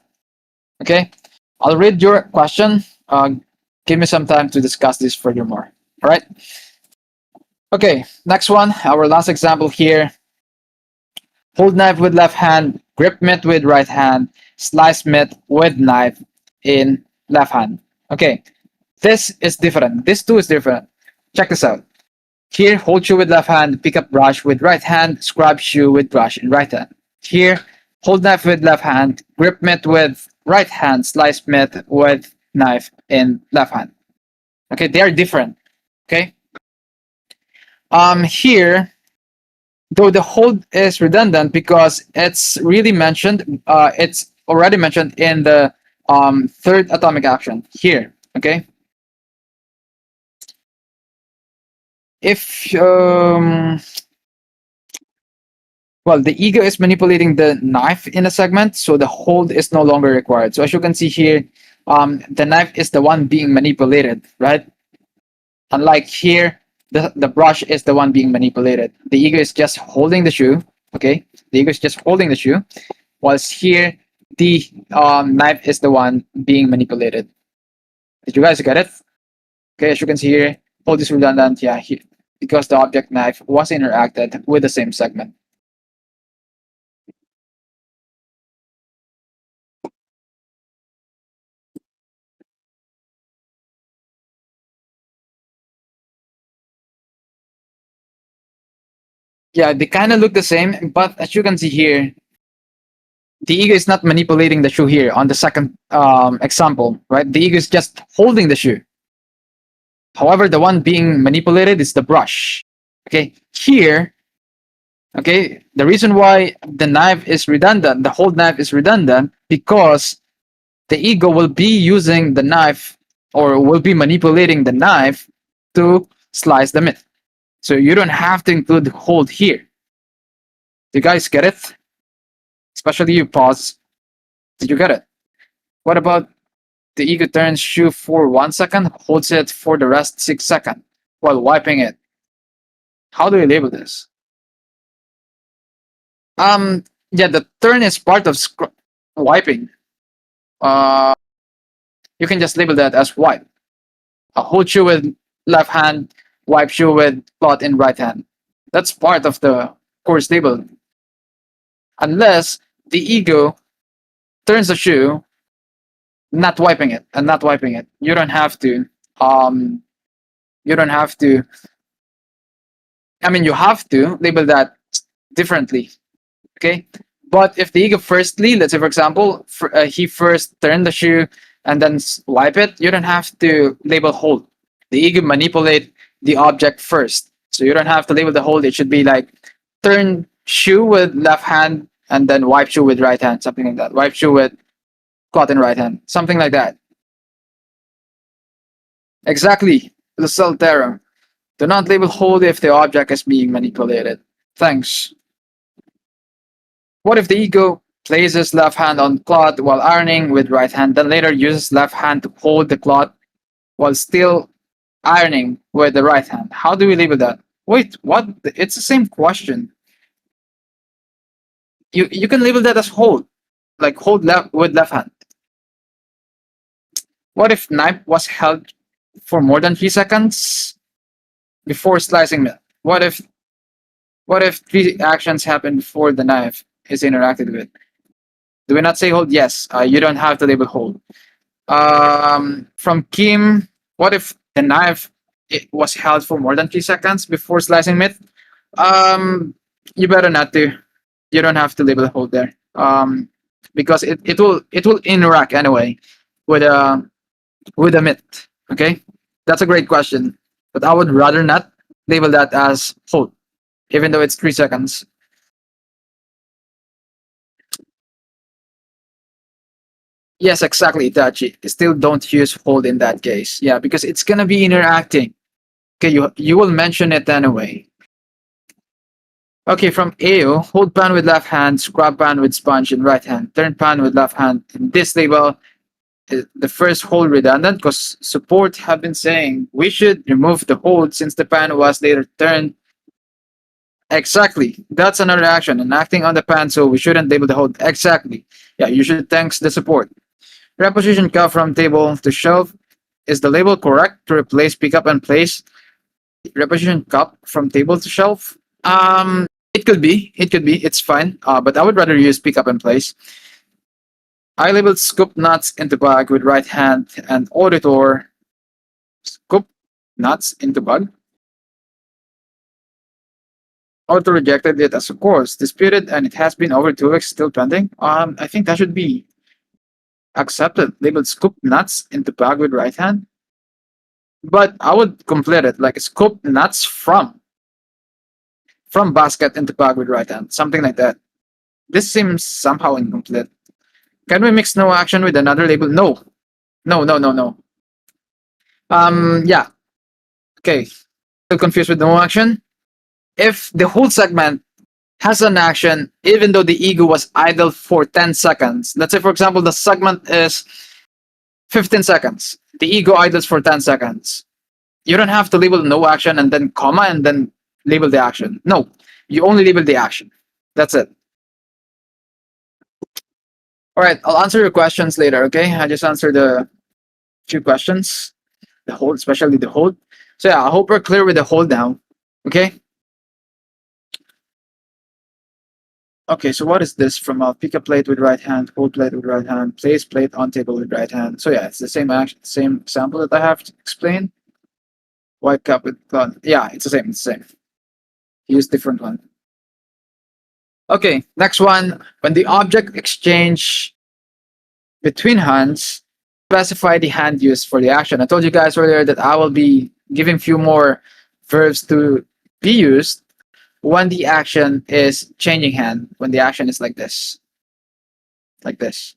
Okay, I'll read your question. Give me some time to discuss this furthermore. All right. Okay, next one, our last example here. Hold knife with left hand, grip meat with right hand, slice meat with knife in left hand. Okay, this is different. This too is different. Check this out. Here, hold shoe with left hand, pick up brush with right hand, scrub shoe with brush in right hand. Here, hold knife with left hand, grip meat with right hand, slice meat with knife in left hand. Okay, they are different. Okay. Here, though the hold is redundant because it's really mentioned, it's already mentioned in the third atomic action here. Okay. if well, the ego is manipulating the knife in a segment, so the hold is no longer required. So as you can see here, the knife is the one being manipulated, right? Unlike here, the brush is the one being manipulated. The ego is just holding the shoe, okay? The ego is just holding the shoe, whilst here, the knife is the one being manipulated. Did you guys get it? Okay, as you can see here, hold is redundant, yeah, here, because the object knife was interacted with the same segment. Yeah, they kind of look the same, but as you can see here, the ego is not manipulating the shoe here on the second example, right? The ego is just holding the shoe. However, the one being manipulated is the brush. Okay, here, okay, the reason why the knife is redundant, the hold knife is redundant, because the ego will be using the knife or will be manipulating the knife to slice the meat. So you don't have to include hold here. Do you guys get it? Especially you pause. Did you get it? What about the ego turns shoe for 1 second, holds it for the rest 6 seconds while wiping it? How do we label this? Yeah, the turn is part of wiping. Uh, you can just label that as wipe. Hold shoe with left hand, wipe shoe with cloth in right hand. That's part of the course table. Unless the ego turns the shoe, not wiping it and not wiping it. You don't have to. You don't have to. I mean, you have to label that differently. Okay, but if the ego firstly, let's say for example, he first turned the shoe and then wipe it, you don't have to label hold. The ego manipulate the object first, so you don't have to label the hold. It should be like turn shoe with left hand and then wipe shoe with right hand, something like that. Wipe shoe with cloth in right hand, something like that. Exactly, the cell theorem. Do not label hold if the object is being manipulated. Thanks. What if the ego places left hand on cloth while ironing with right hand, then later uses left hand to hold the cloth while still ironing with the right hand? How do we label that? Wait, what? It's the same question. You can label that as hold, like hold left with left hand. What if knife was held for more than 3 seconds before slicing meat? What if three actions happen before the knife is interacted with? Do we not say hold? Yes, you don't have to label hold. From Kim, what if the knife it was held for more than 3 seconds before slicing meat? You better not to. You don't have to label hold there. Because it will interact anyway with a meat. Okay, that's a great question, but I would rather not label that as hold, even though it's 3 seconds. Yes, exactly, Itachi. Still don't use hold in that case. Yeah, because it's gonna be interacting. Okay, you will mention it anyway. Okay, from AO, hold pan with left hand, scrub pan with sponge in right hand, turn pan with left hand. In this label, the first hold redundant because support have been saying we should remove the hold since the pan was later turned. Exactly. That's another action, and acting on the pan, so we shouldn't label the hold. Exactly. Yeah, you should thanks the support. Reposition cup from table to shelf. Is the label correct to replace pick up and place? Reposition cup from table to shelf. It could be. It could be. It's fine. But I would rather use pick up and place. I labeled scoop nuts into bag with right hand and auditor. Scoop nuts into bag. Auditor rejected it as a course, disputed, and it has been over 2 weeks still pending. I think that should be accepted. Labeled scoop nuts into bag with right hand. But I would complete it like scoop nuts from basket into bag with right hand, something like that. This seems somehow incomplete. Can we mix no action with another label? No. No, no, no, no. Yeah. Okay. confused with no action? If the whole segment has an action, even though the ego was idle for 10 seconds. Let's say, for example, the segment is 15 seconds. The ego idles for 10 seconds. You don't have to label no action and then comma and then label the action. No, you only label the action. That's it. All right, I'll answer your questions later, okay? I just answered the few questions, the hold, especially the hold. So yeah, I hope we're clear with the hold now, okay? Okay, so what is this from pick a plate with right hand, hold plate with right hand, place plate on table with right hand. So yeah, it's the same action, same example that I have to explain. White cup with yeah, it's the same, it's the same. Use different one. Okay, next one. When the object exchange between hands, specify the hand used for the action. I told you guys earlier that I will be giving few more verbs to be used when the action is changing hand, when the action is like this. Like this.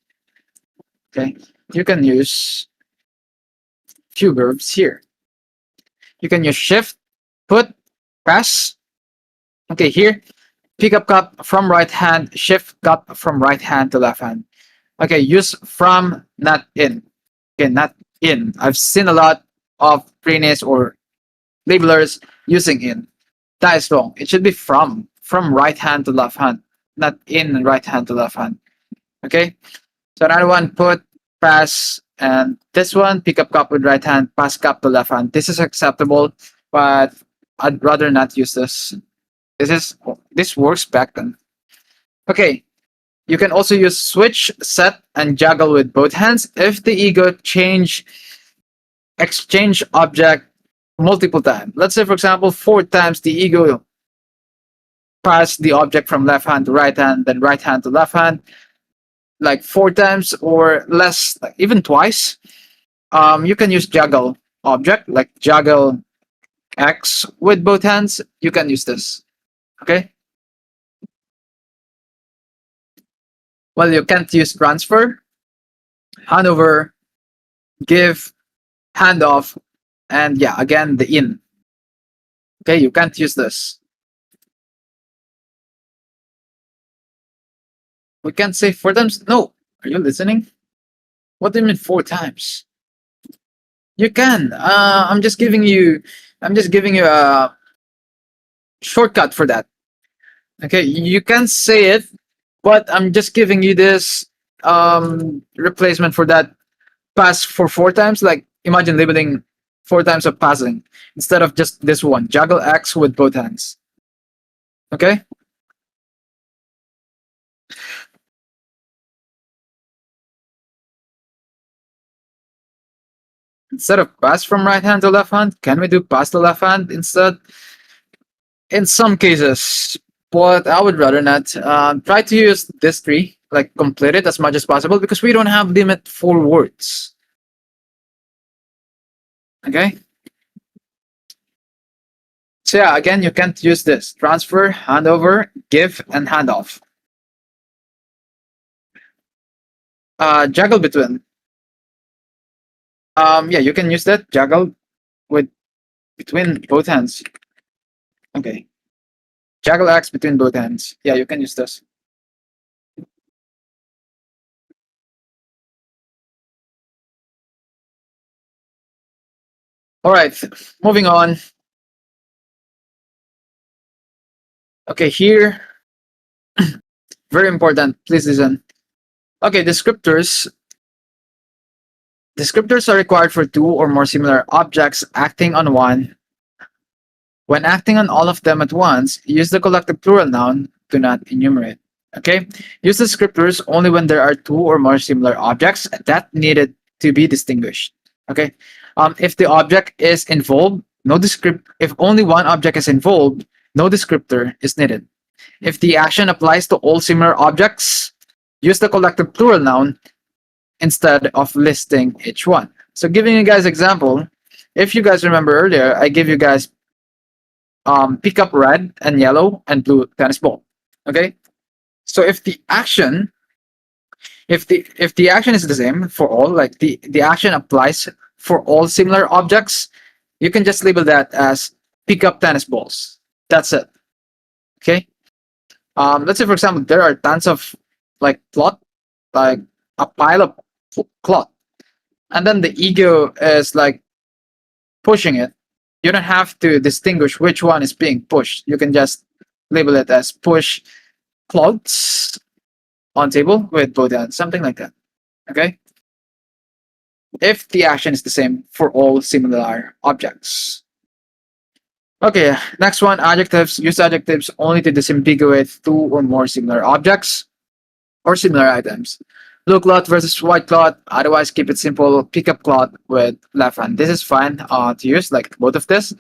Okay. You can use few verbs here. You can use shift, put, pass. Okay, here, pick up cup from right hand, shift cup from right hand to left hand. Okay, use from, not in. Okay, not in. I've seen a lot of trainees or labelers using in. That is wrong. It should be from right hand to left hand, not in right hand to left hand. Okay, so another one, put, pass, and this one, pick up cup with right hand, pass cup to left hand. This is acceptable, but I'd rather not use this. This works back then. Okay, you can also use switch, set, and juggle with both hands if the ego exchange object multiple times. Let's say, for example, 4 times the ego pass the object from left hand to right hand, then right hand to left hand, like 4 times or less, like even twice. You can use juggle object, like juggle X with both hands. You can use this. Okay. Well, you can't use transfer, hand over, give, hand off, and yeah, again, the in. Okay, you can't use this. We can't say 4 times. No, are you listening? What do you mean 4 times? You can. I'm just giving you a shortcut for that. Okay, you can say it, but I'm just giving you this replacement for that. Pass for 4 times. Like imagine labeling 4 times of passing instead of just this one. Juggle X with both hands. Okay. Instead of pass from right hand to left hand, can we do pass to left hand instead? In some cases, but I would rather not. Try to use this tree, like complete it as much as possible because we don't have limit for words. Okay. So yeah, again, you can't use this. Transfer, handover, give, and handoff. Juggle between. Yeah, you can use that. Juggle with between both hands. Okay. Juggle X between both hands. Yeah, you can use this. All right, moving on. Okay, here, very important. Please listen. Okay, descriptors. Descriptors are required for 2 or more similar objects acting on one. When acting on all of them at once, use the collective plural noun, do not enumerate. Okay, use descriptors only when there are 2 or more similar objects that needed to be distinguished. Okay, if the object is involved, no descript. If only one object is involved, no descriptor is needed. If the action applies to all similar objects, use the collective plural noun instead of listing each one. So giving you guys example, if you guys remember earlier, I gave you guys pick up red and yellow and blue tennis ball. Okay, so if the action is the same for all, like the action applies for all similar objects, you can just label that as pick up tennis balls. That's it. Okay. Let's say for example, there are tons of like cloth, like a pile of cloth, and then the ego is like pushing it. You don't have to distinguish which one is being pushed. You can just label it as push cloths on table with both hands, something like that. Okay. If the action is the same for all similar objects. Okay, next one, adjectives. Use adjectives only to disambiguate two or more similar objects or similar items. Blue cloth versus white cloth. Otherwise, keep it simple. Pick up cloth with left hand. This is fine to use, like both of this.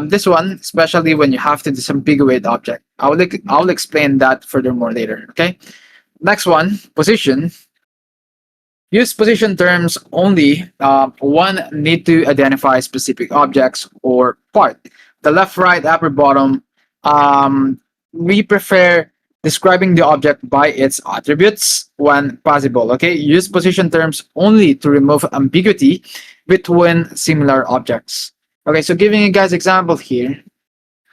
This one, especially when you have to disambiguate object. I'll explain that furthermore later. Okay. Next one, position. Use position terms only. One need to identify specific objects or part. The left, right, upper, bottom. We prefer describing the object by its attributes when possible. Okay, use position terms only to remove ambiguity between similar objects. Okay, so giving you guys example here,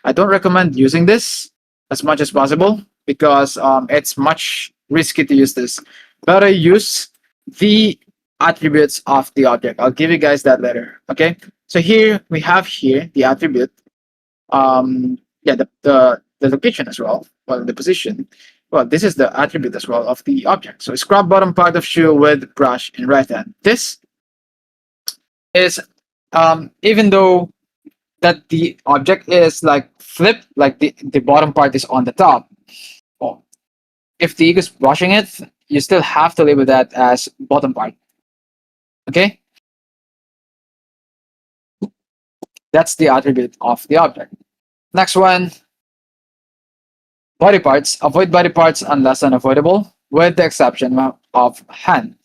I don't recommend using this as much as possible because it's much risky to use this. Better use the attributes of the object. I'll give you guys that later. Okay, so here we have here the attribute. Yeah, the location as well. Well, the position. Well, this is the attribute as well of the object. So scrub bottom part of shoe with brush in right hand. This is even though that the object is like flipped, like the bottom part is on the top. Oh, if the ego is brushing it, you still have to label that as bottom part. Okay, that's the attribute of the object. Next one, body parts. Avoid body parts unless unavoidable, with the exception of hand.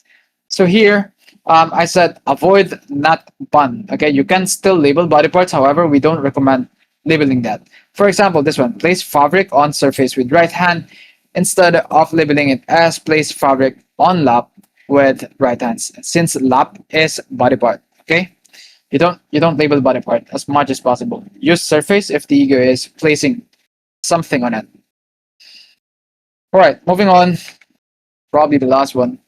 So here, I said avoid, not bun. Okay, you can still label body parts. However, we don't recommend labeling that. For example, this one, place fabric on surface with right hand instead of labeling it as place fabric on lap with right hands. Since lap is body part. Okay, you don't label body part as much as possible. Use surface if the ego is placing something on it. All right, moving on. Probably the last one.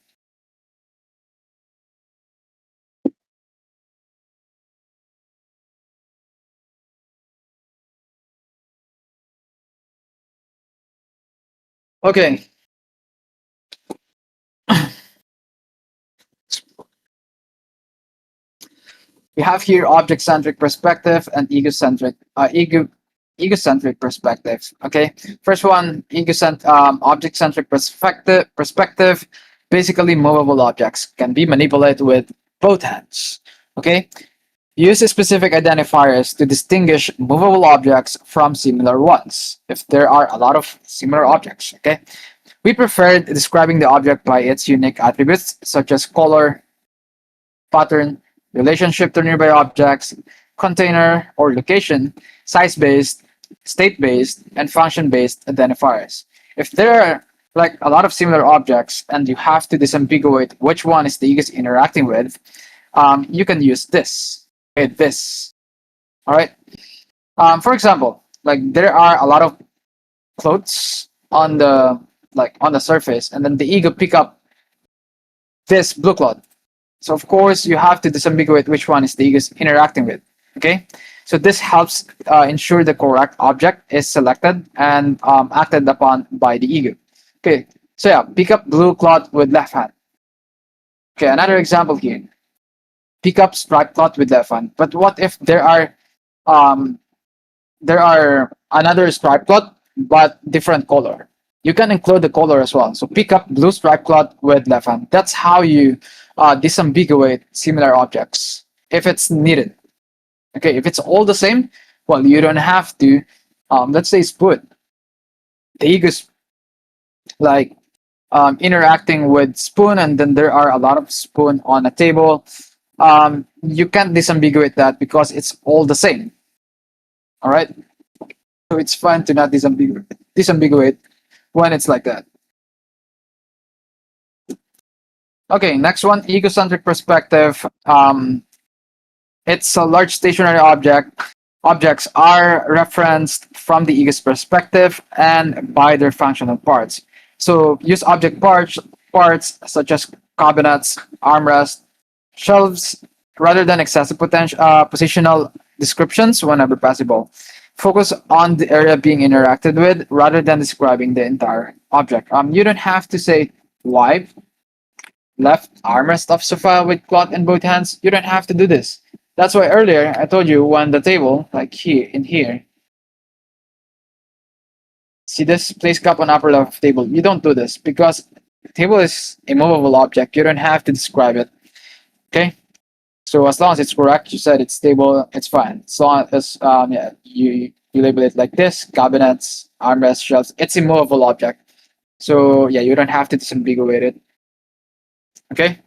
Okay. We have here object-centric perspective and egocentric perspective. Okay, first one, object-centric perspective. Basically, movable objects can be manipulated with both hands. Okay, use specific identifiers to distinguish movable objects from similar ones. If there are a lot of similar objects, okay, we prefer describing the object by its unique attributes such as color, pattern, relationship to nearby objects, container or location, size-based, state-based, and function-based identifiers. If there are like a lot of similar objects and you have to disambiguate which one is the ego interacting with, you can use this. Okay, this. All right. For example, like there are a lot of clothes on the surface, and then the ego pick up this blue cloth. So of course you have to disambiguate which one is the ego interacting with. Okay, so this helps ensure the correct object is selected and acted upon by the ego. Okay, so yeah, pick up blue cloth with left hand. Okay, another example here. Pick up striped cloth with left hand. But what if there are another striped cloth but different color? You can include the color as well. So pick up blue striped cloth with left hand. That's how you disambiguate similar objects if it's needed. Okay, if it's all the same, well, you don't have to. Let's say spoon. The ego is like interacting with spoon, and then there are a lot of spoon on a table. You can't disambiguate that because it's all the same. All right, so it's fine to not disambiguate when it's like that. Okay, next one, egocentric perspective. It's a large stationary object Objects are referenced from the ego's perspective and by their functional parts. So use object parts such as cabinets, armrests, shelves, rather than excessive positional descriptions whenever possible. Focus on the area being interacted with rather than describing the entire object. You don't have to say wipe, left armrest of sofa with cloth in both hands. You don't have to do this. That's why earlier I told you when the table, like here in here, see this place cup on upper left table. You don't do this because the table is a movable object. You don't have to describe it. Okay. So as long as it's correct, you said it's stable, it's fine. As long as yeah, you label it like this, cabinets, armrests, shelves, it's a movable object. So yeah, you don't have to disambiguate it. Okay.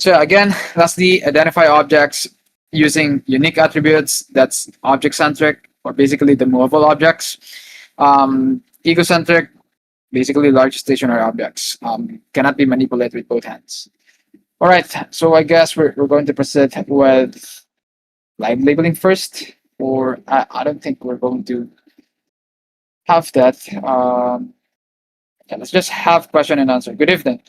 So again, lastly, identify objects using unique attributes. That's object-centric, or basically the movable objects. Egocentric, basically large stationary objects. Cannot be manipulated with both hands. All right, so I guess we're going to proceed with live labeling first, or I don't think we're going to have that. Yeah, let's just have question and answer. Good evening.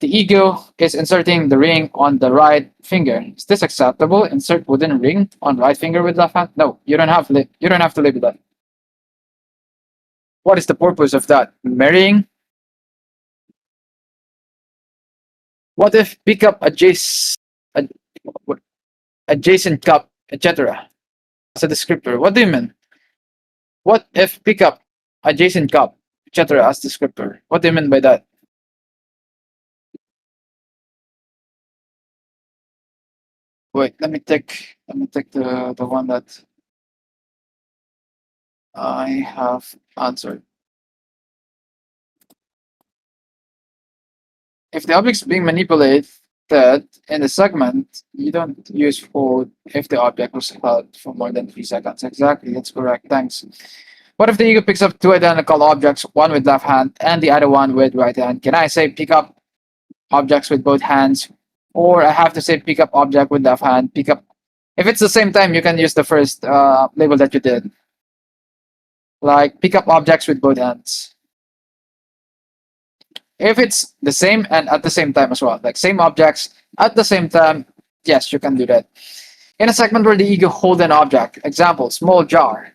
The ego is inserting the ring on the right finger. Is this acceptable? Insert wooden ring on right finger with left hand? No, you don't have to label that. What is the purpose of that? Marrying? What if pick up adjacent cup, etc. as a descriptor? What do you mean? What if pick up adjacent cup, etc. as descriptor? What do you mean by that? Wait, let me take the one that I have answered. If the object is being manipulated in the segment, you don't use hold if the object was held for more than 3 seconds. Exactly, that's correct. Thanks. What if the ego picks up two identical objects, one with left hand and the other one with right hand? Can I say pick up objects with both hands, or I have to say pick up object with left hand? Pick up. If it's the same time, you can use the first label that you did, like pick up objects with both hands. If it's the same and at the same time as well, like same objects at the same time, yes, you can do that. In a segment where the ego hold an object, example, small jar,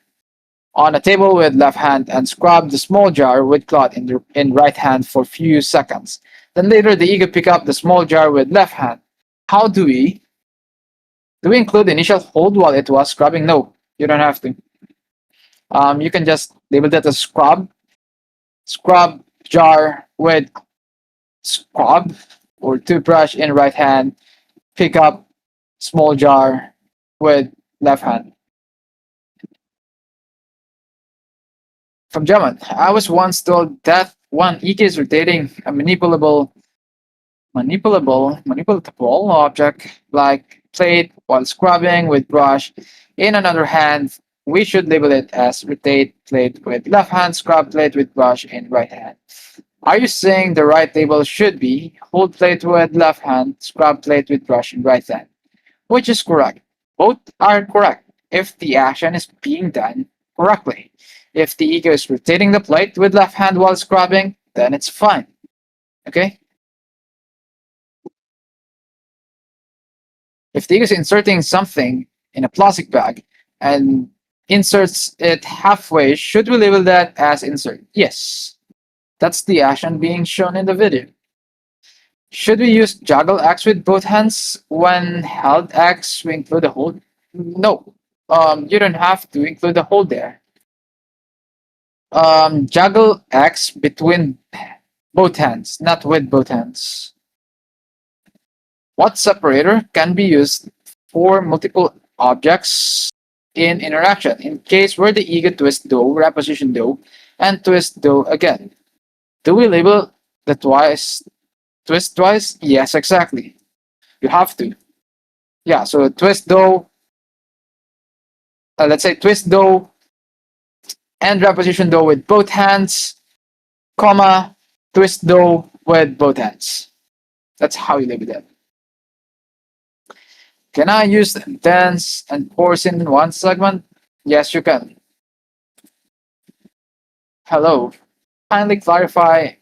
on a table with left hand and scrub the small jar with cloth in right hand for few seconds. Then later the ego pick up the small jar with left hand. How do we include the initial hold while it was scrubbing? No, you don't have to. You can just label that as scrub jar with scrub or toothbrush in right hand, pick up small jar with left hand. From German, I was once told that one ego is rotating a manipulatable object like plate while scrubbing with brush. In another hand, we should label it as rotate plate with left hand, scrub plate with brush in right hand. Are you saying the right label should be hold plate with left hand, scrub plate with brush in right hand? Which is correct. Both are correct if the action is being done correctly. If the ego is rotating the plate with left hand while scrubbing, then it's fine. Okay? If the ego is inserting something in a plastic bag and inserts it halfway, should we label that as insert? Yes. That's the action being shown in the video. Should we use juggle X with both hands when held X we include the hold? No. You don't have to include the hold there. Juggle X between both hands, not with both hands. What separator can be used for multiple objects in interaction in case where the ego twist do, reposition do, and twist do again? Do we label the twist twice? Yes, exactly. You have to. Yeah, so twist do, let's say twist do and reposition do with both hands, comma, twist do with both hands. That's how you label that. Can I use dense and coarse in one segment? Yes, you can. Hello. Kindly clarify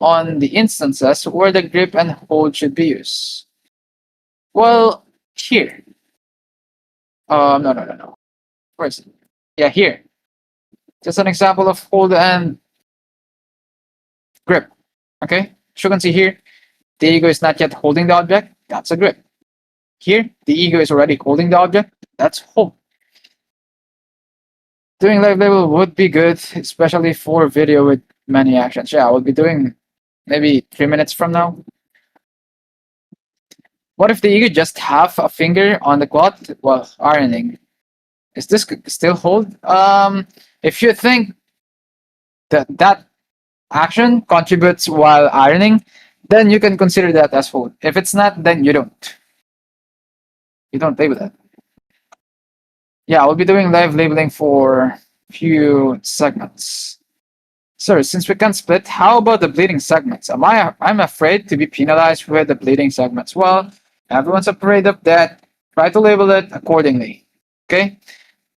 on the instances where the grip and hold should be used. Well, here. No. Where is it? Yeah, here. Just an example of hold and grip. Okay? As you can see here, the ego is not yet holding the object. That's a grip. Here, the ego is already holding the object. That's hold. Doing live label would be good, especially for video with many actions. Yeah, I will be doing maybe 3 minutes from now. What if the ego just have a finger on the cloth while ironing? Is this still hold? If you think that that action contributes while ironing, then you can consider that as hold. If it's not, then you don't. You don't label that. Yeah, I'll be doing live labeling for few segments. Sir, since we can split, how about the bleeding segments? I'm afraid to be penalized with the bleeding segments. Well, everyone's afraid of that. Try to label it accordingly. Okay?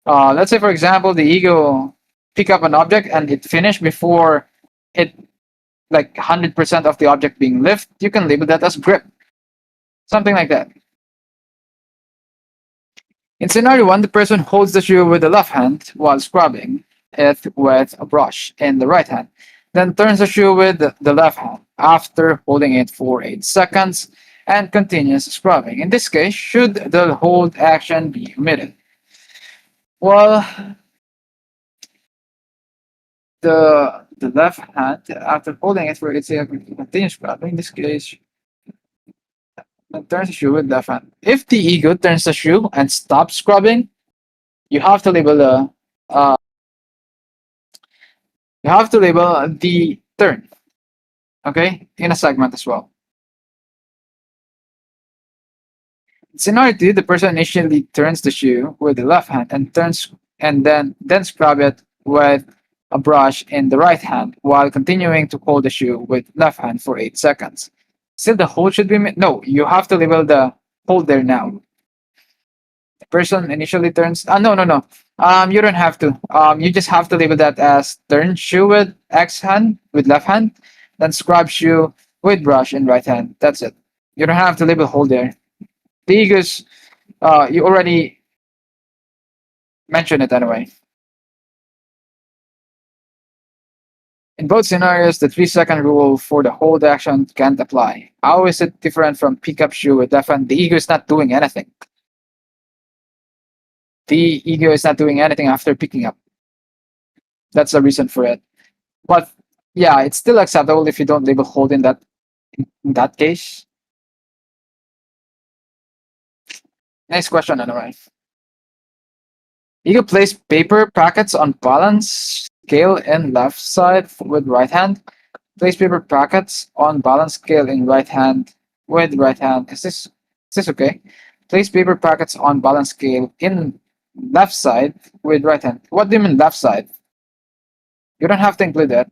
Let's say, for example, the ego pick up an object and it finished before it, like 100% of the object being lift. You can label that as grip. Something like that. In scenario 1, the person holds the shoe with the left hand while scrubbing it with a brush in the right hand, then turns the shoe with the left hand after holding it for 8 seconds and continues scrubbing. In this case, should the hold action be omitted? Well, the left hand after holding it for 8 seconds continues scrubbing. In this case, turns the shoe with left hand. If the ego turns the shoe and stops scrubbing, you have to label the turn, okay, in a segment as well. Scenario 2, the person initially turns the shoe with the left hand and then scrub it with a brush in the right hand while continuing to hold the shoe with left hand for 8 seconds. Still, the hold should be no. You have to label the hold there now. The person initially turns. No. You don't have to. You just have to label that as turn shoe with X hand with left hand, then scrub shoe with brush in right hand. That's it. You don't have to label hold there. The egos, you already mentioned it anyway. In both scenarios, the 3-second rule for the hold action can't apply. How is it different from pick up shoe with left hand? The ego is not doing anything. The ego is not doing anything after picking up. That's the reason for it. But yeah, it's still acceptable if you don't label hold in that case. Next question, anyway. You can place paper packets on balance scale in left side with right hand. Place paper packets on balance scale in right hand with right hand. Is this okay? Place paper packets on balance scale in left side with right hand. What do you mean left side? You don't have to include that.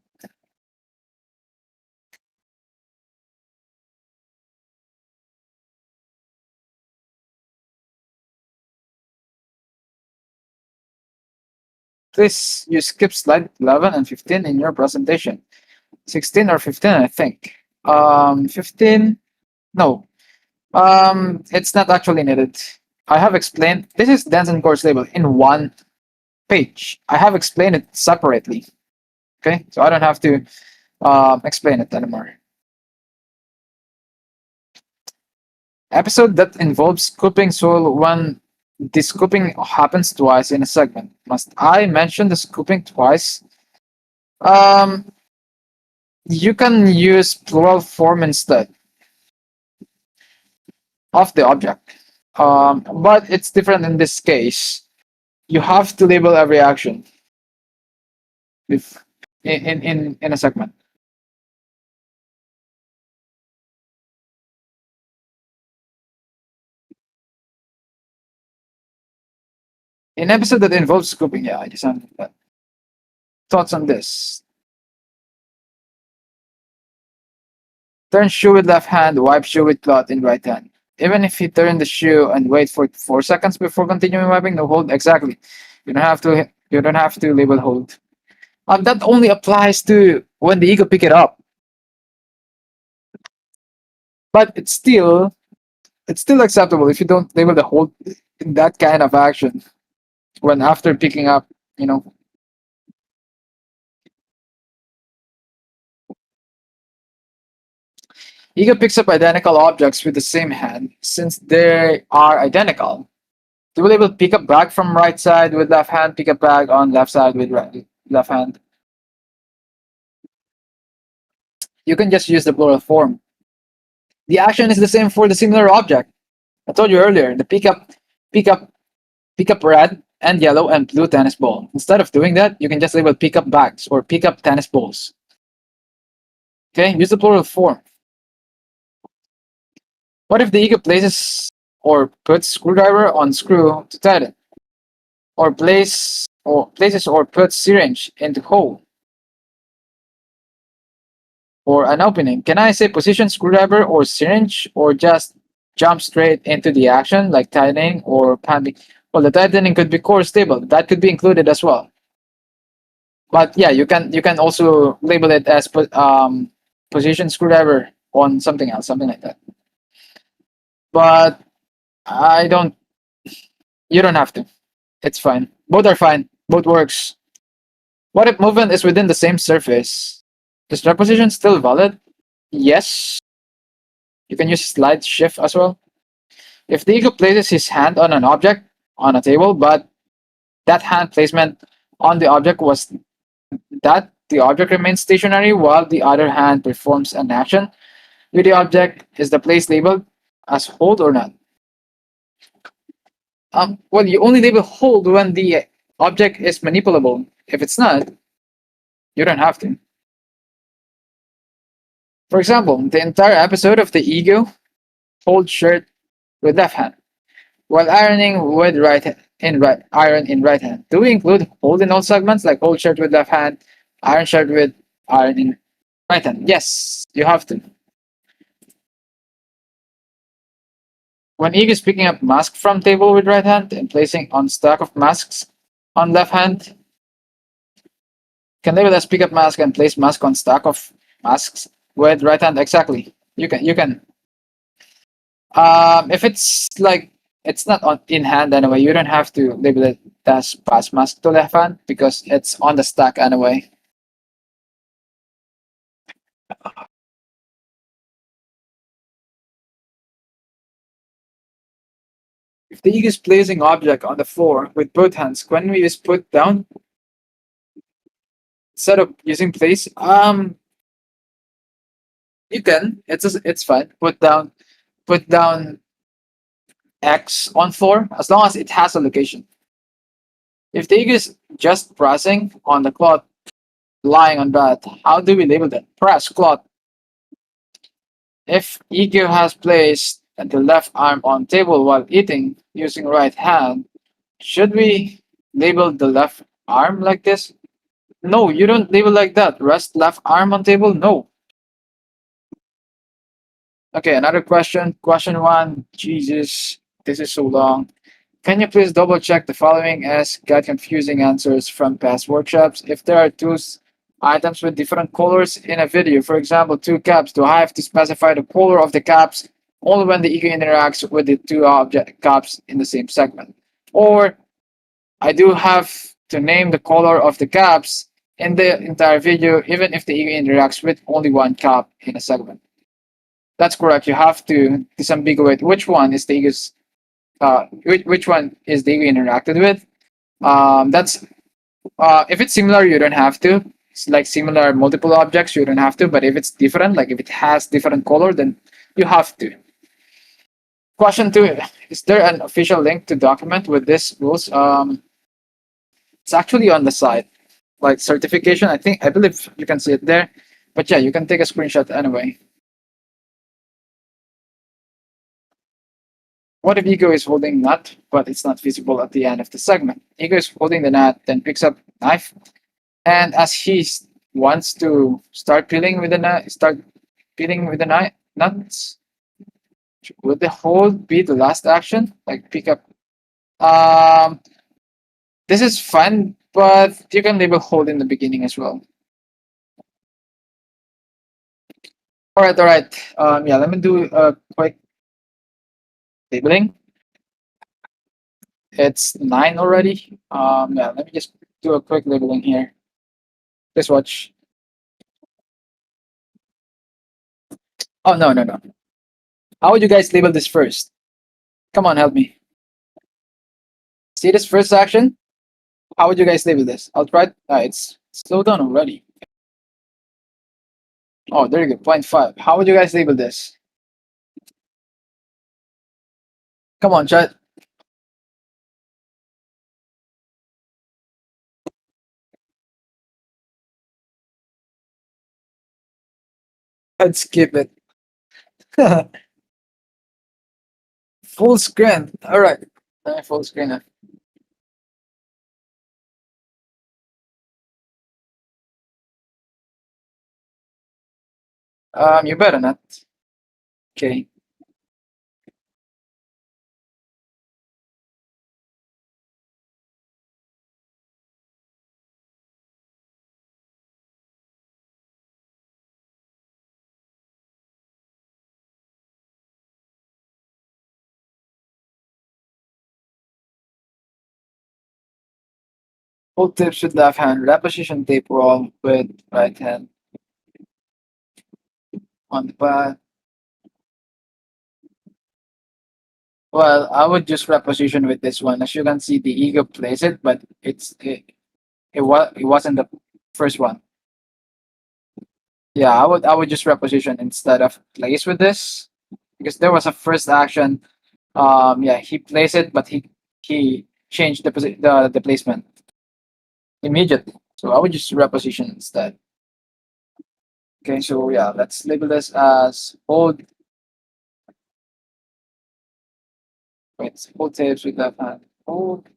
Please, you skip slide 11 and 15 in your presentation. 16 or 15, I think. 15, no. It's not actually needed. I have explained, this is dense and coarse label in one page. I have explained it separately. Okay, so I don't have to explain it anymore. Episode that involves scooping soil when the scooping happens twice in a segment. Must I mention the scooping twice? Um, you can use plural form instead of the object. But it's different in this case. You have to label every action if in a segment. In episode that involves scooping, yeah, I just have that. Thoughts on this? Turn shoe with left hand, wipe shoe with cloth in right hand. Even if you turn the shoe and wait for 4 seconds before continuing wiping, no hold. Exactly. You don't have to label hold. That only applies to when the ego pick it up. But it's still acceptable if you don't label the hold in that kind of action when after picking up, you know. Ego picks up identical objects with the same hand since they are identical. Do we label pick up bag from right side with left hand, pick up bag on left side with left hand? You can just use the plural form. The action is the same for the similar object. I told you earlier, the pick up, pick up red and yellow and blue tennis ball. Instead of doing that, you can just label pick up bags or pick up tennis balls. Okay, use the plural form. What if the ego places or puts screwdriver on screw to tighten, or places or puts syringe into hole or an opening? Can I say position screwdriver or syringe, or just jump straight into the action like tightening or pumping? Well, the tightening could be core stable. That could be included as well. But yeah, you can also label it as position screwdriver on something else, something like that. But I don't. You don't have to. It's fine. Both are fine. Both works. What if movement is within the same surface? Is drag position still valid? Yes. You can use slide shift as well. If the ego places his hand on an object on a table, but that hand placement on the object was that the object remains stationary while the other hand performs an action with the object, is the place labeled as hold or not? Well, you only label hold when the object is manipulable. If it's not, you don't have to. For example, the entire episode of the ego hold shirt with left hand, while ironing with iron in right hand. Do we include hold in all segments like hold shirt with left hand, iron shirt with iron in right hand? Yes, you have to. When ego is picking up mask from table with right hand and placing on stack of masks on left hand, can label as pick up mask and place mask on stack of masks with right hand. Exactly. You can. If it's like it's not on in hand anyway, you don't have to label it as pass mask to left hand because it's on the stack anyway. If the ego is placing object on the floor with both hands, can we use put down instead of using place? You can. It's fine. Put down X on floor as long as it has a location. If the ego is just pressing on the cloth lying on bed, how do we label that? Press cloth. If ego has placed the left arm on table while eating using right hand, should we label the left arm like this? No, you don't label like that. Rest left arm on table? No. Okay, another question. Question one. Jesus, this is so long. Can you please double check the following as got confusing answers from past workshops? If there are items with different colors in a video, for example, two caps, do I have to specify the color of the caps only when the ego interacts with the two object caps in the same segment? Or I do have to name the color of the caps in the entire video, even if the ego interacts with only one cap in a segment. That's correct. You have to disambiguate which one is the ego's which one is the ego interacted with. That's if it's similar, you don't have to. It's like similar multiple objects, you don't have to. But if it's different, like if it has different color, then you have to. Question two: is there an official link to document with this rules? It's actually on the site, like certification. I believe you can see it there. But yeah, you can take a screenshot anyway. What if ego is holding nut, but it's not visible at the end of the segment? Ego is holding the nut, then picks up knife, and as he wants to start peeling with the nuts, Would the hold be the last action? Like pick up. Um, this is fun, but you can label hold in the beginning as well. All right, all right. Yeah, let me do a quick labeling. It's 9 already. Yeah, let me just do a quick labeling here. Just watch. Oh no, no, no. How would you guys label this first? Come on, help me. See this first action? How would you guys label this? I'll try. It's slowed down already. Oh, there you go. 0.5. How would you guys label this? Come on, chat. Let's skip it. Full screen. All right. Let me full screen it. You better not. Okay. Full tips with left hand. Repetition tape roll with right hand on the pad. Well, I would just reposition with this one. As you can see, the ego plays it, but it wasn't the first one. Yeah, I would just reposition instead of place with this because there was a first action. Yeah, he plays it, but he changed the placement immediately. So I would just reposition instead. Okay, so yeah, let's label this as hold. Wait, hold tips with left hand. Hold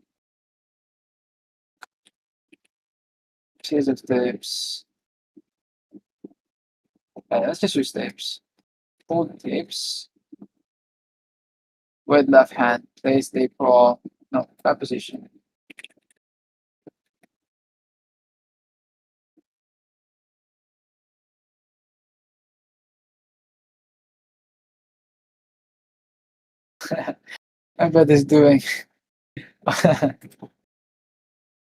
series of tips. Let's just use tips. Hold tips with left hand. Place tape roll. No, reposition. I bet it's doing.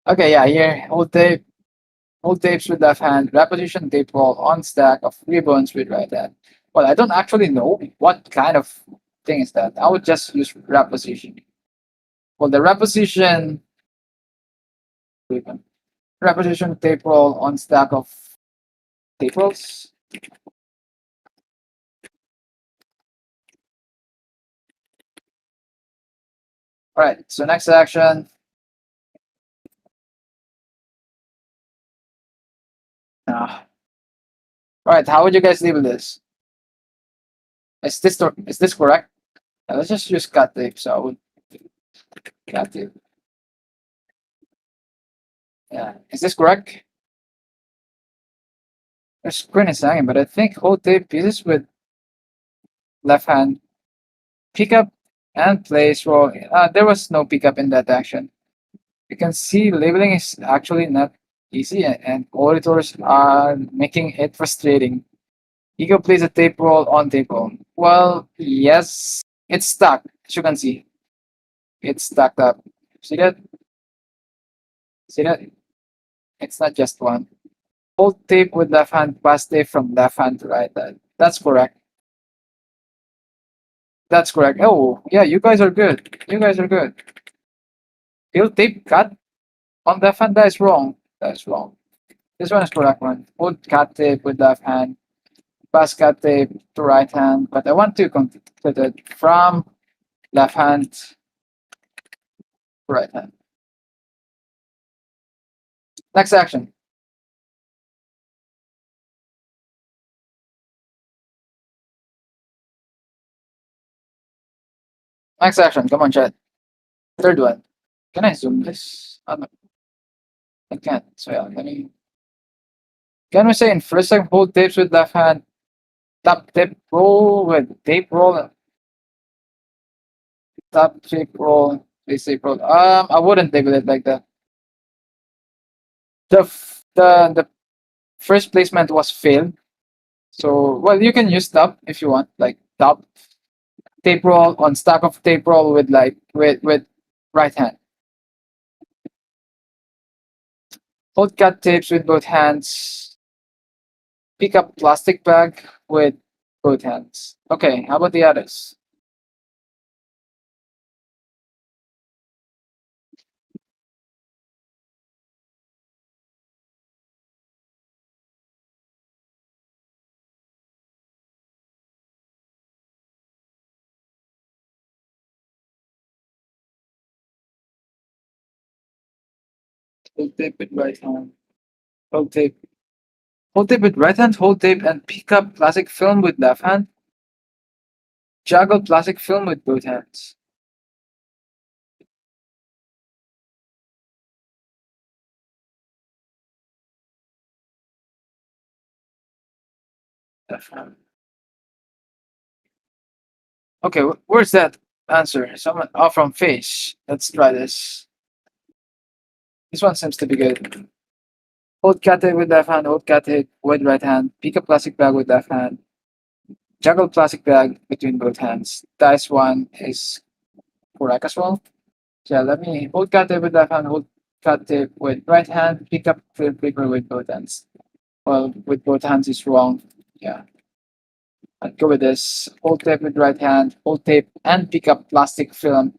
Okay, yeah, here hold tapes with left hand, repetition tape roll on stack of ribbons with right hand. Well, I don't actually know what kind of thing is that. I would just use reposition. Well, the ribbon, repetition tape roll on stack of tape rolls. All right, so next action. All right, how would you guys label this? Is this correct? Let's just use cut tape. So I would cut tape. Yeah, is this correct? The screen is hanging, but I think hold tape pieces with left hand pick up and place roll. There was no pickup in that action. You can see labeling is actually not easy, and auditors are making it frustrating. Ego plays a tape roll on tape roll. Well, yes, it's stuck. As you can see, it's stacked up. See that? See that? It's not just one. Hold tape with left hand, pass tape from left hand to right hand. That's correct. That's correct. Oh, yeah, you guys are good. You guys are good. Field tape cut on left hand, that is wrong. That's wrong. This one is correct one. Hold cut tape with left hand, pass cut tape to right hand, but I want to complete it from left hand to right hand. Next action. Next action. Come on, chat. Third one. Can I zoom this? No, I can't. So yeah, let me. Can we say in first second hold tapes with left hand, top tip roll with tape roll Stop tape roll. Place tape roll. I wouldn't label it like that. The first placement was failed. So well, you can use stop if you want, like stop tape roll on stack of tape roll with like with right hand. Hold cut tapes with both hands. Pick up plastic bag with both hands. Okay, how about the others? Hold tape with right hand. Hold tape. Hold tape with right hand. Hold tape and pick up plastic film with left hand. Juggle plastic film with both hands. Left hand. Okay, where's that answer? Someone, oh, from face. Let's try this. This one seems to be good. Hold cat tape with left hand, hold cat tape with right hand, pick a plastic bag with left hand, juggle plastic bag between both hands. Dice one is correct as well. So yeah, let me hold cat tape with left hand, hold cat tape with right hand, pick up film paper with both hands. Well, with both hands is wrong. Yeah. I'd go with this. Hold tape with right hand, hold tape and pick up plastic film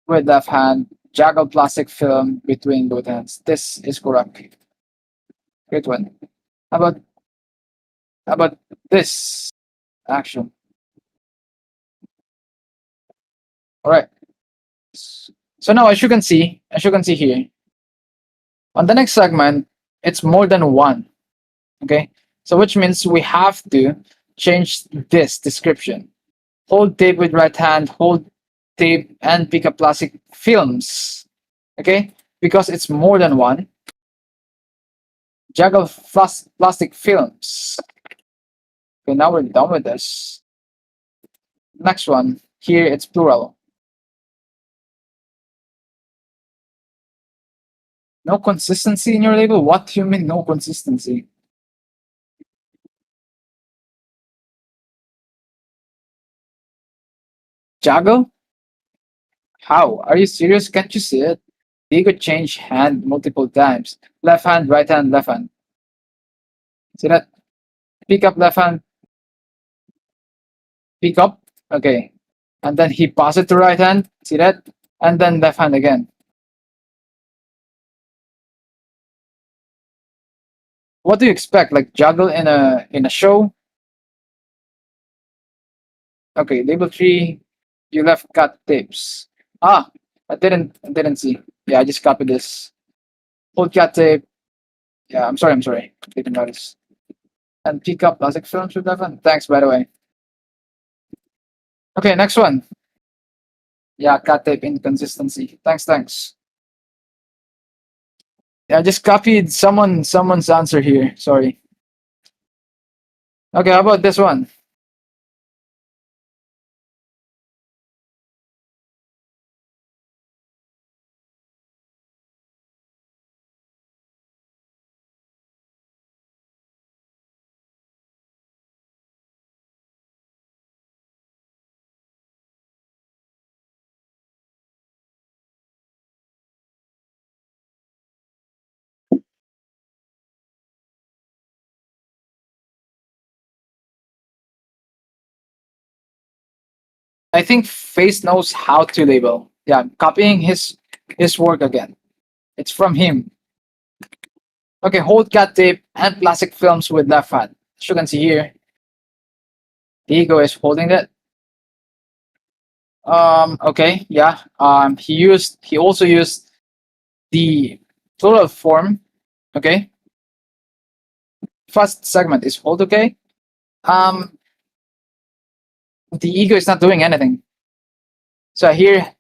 with left hand, juggle plastic film between both hands. This is correct. Great one. How about this action? All right. So now, as you can see here, on the next segment, it's more than one. Okay. So which means we have to change this description. Hold tape with right hand, hold tape and pick up plastic films. Okay. Because it's more than one. Juggle plastic films. Okay, now we're done with this. Next one. Here it's plural. No consistency in your label? What do you mean no consistency? Juggle? How? Are you serious? Can't you see it? You could change hand multiple times. Left hand, right hand, left hand. See that? Pick up left hand, pick up. Okay. And then he pass it to right hand. See that? And then left hand again. What do you expect? Like juggle in a show? Okay, label 3, you left cut tapes. Ah, I didn't see. Yeah, I just copied this. Hold cut tape. Yeah, I'm sorry. Didn't notice. And pick up plastic films with left hand. Thanks, by the way. Okay, next one. Yeah, cut tape inconsistency. Thanks. Yeah, I just copied someone's answer here. Sorry. Okay, how about this one? I think Face knows how to label. Yeah, I'm copying his work again. It's from him. Okay, hold cut tape and plastic films with left hand. As you can see here, the ego is holding it. Okay, yeah. He also used the plural form. Okay. First segment is hold okay. Um, the ego is not doing anything. So here,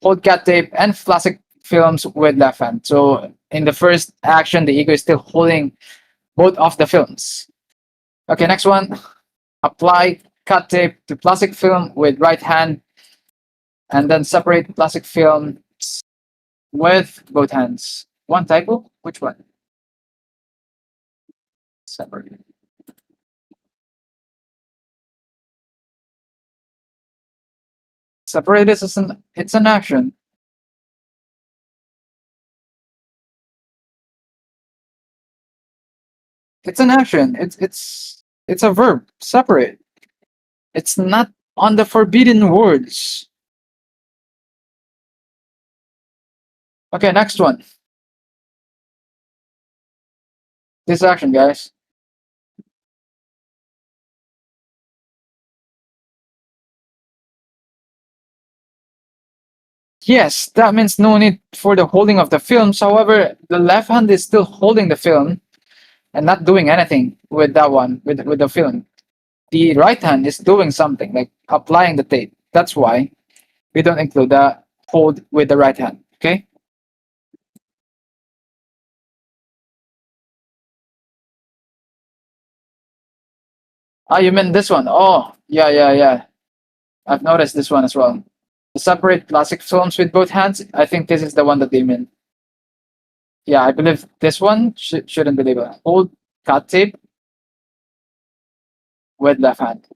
hold cat tape and plastic films with left hand. So in the first action, the ego is still holding both of the films. Okay, next one. Apply cut tape to plastic film with right hand. And then separate plastic film with both hands. One typo? Which one? Separate. Separate is it's an action. It's an action. It's a verb. Separate. It's not on the forbidden words. Okay, next one. This action, guys. Yes, that means no need for the holding of the films. However, the left hand is still holding the film and not doing anything with that one, with the film. The right hand is doing something, like applying the tape. That's why we don't include the hold with the right hand. Okay? Ah, you meant this one. Oh, yeah, yeah, yeah. I've noticed this one as well. Separate plastic films with both hands. I think this is the one that they mean. Yeah, I believe this one shouldn't be labeled. Hold cut tape with left hand.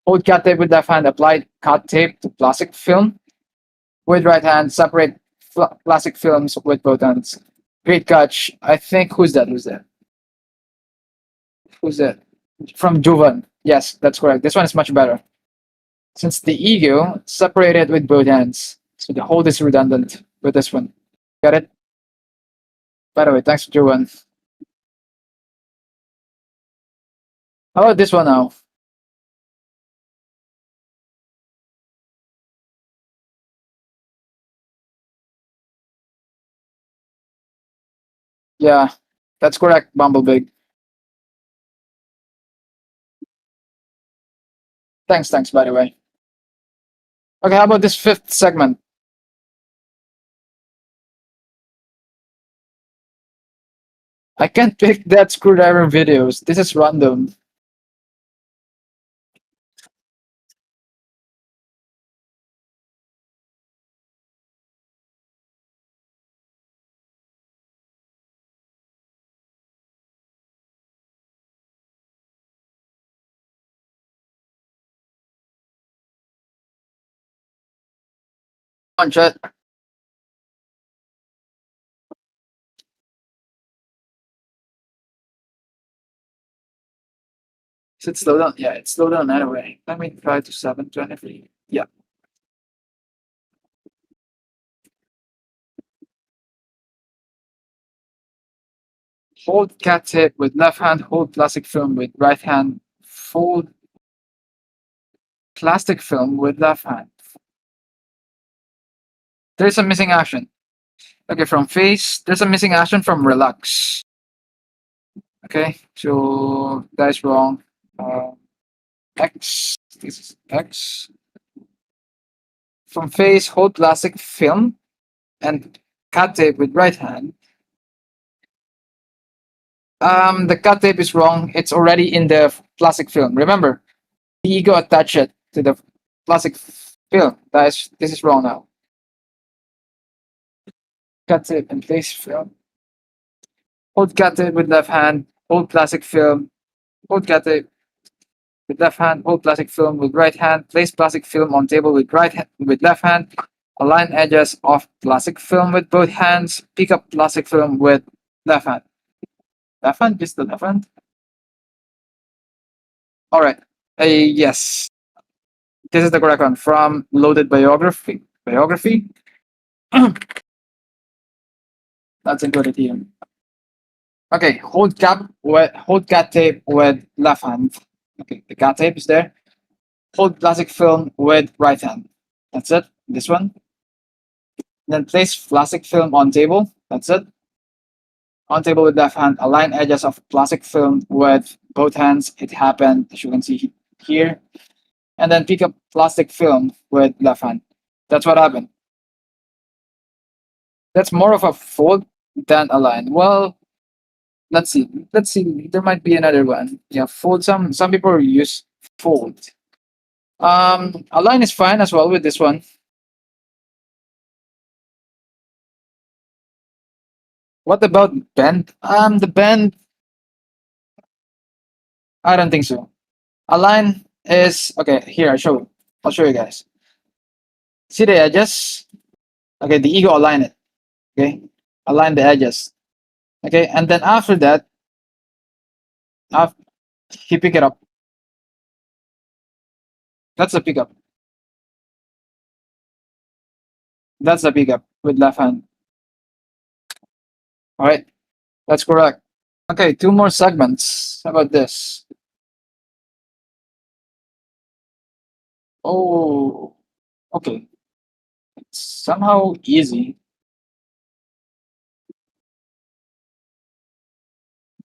Hold cut tape with left hand. Apply cut tape to plastic film with right hand. Separate plastic films with both hands. Great catch. I think who's that? Who's that? Who's that? From Jovan. Yes, that's correct. This one is much better. Since the ego separated with both hands, so the hold is redundant with this one. Got it? By the way, thanks for Jovan. How about this one now? Yeah, that's correct, Bumblebee. Thanks, by the way. Okay, how about this fifth segment? I can't pick that screwdriver videos. This is random. On chat. Is it slow down? Yeah, it's slow down anyway. Let me try to 723. Yeah. Hold cat tape with left hand, hold plastic film with right hand, fold plastic film with left hand. There's a missing action. Okay, from face, there's a missing action from relax. Okay, so that's wrong. X, this is X. From face, hold plastic film and cut tape with right hand. The cut tape is wrong. It's already in the plastic film. Remember, the ego attach it to the plastic film. This is wrong now. Cut tape and place film. Hold cut tape with left hand. Hold plastic film. Hold cut tape with left hand. Hold plastic film with right hand. Place plastic film on table with with left hand. Align edges of plastic film with both hands. Pick up plastic film with left hand. Left hand is the left hand. All right. Yes, this is the correct one from loaded biography. Biography. That's included here. Okay, hold cat tape with left hand. Okay, the cat tape is there. Hold plastic film with right hand. That's it. This one. Then place plastic film on table. That's it. On table with left hand. Align edges of plastic film with both hands. It happened, as you can see here. And then pick up plastic film with left hand. That's what happened. That's more of a fold than a line. Well, let's see. Let's see. There might be another one. Yeah, fold. Some people use fold. Align is fine as well with this one. What about bend? The bend, I don't think so. Align is okay. Here, I'll show you guys. See the edges? Okay, the ego align it. Okay, align the edges. Okay, and then after that, after he pick it up. That's the pickup. That's the pickup with left hand. All right, that's correct. Okay, two more segments. How about this? Oh, okay. It's somehow easy.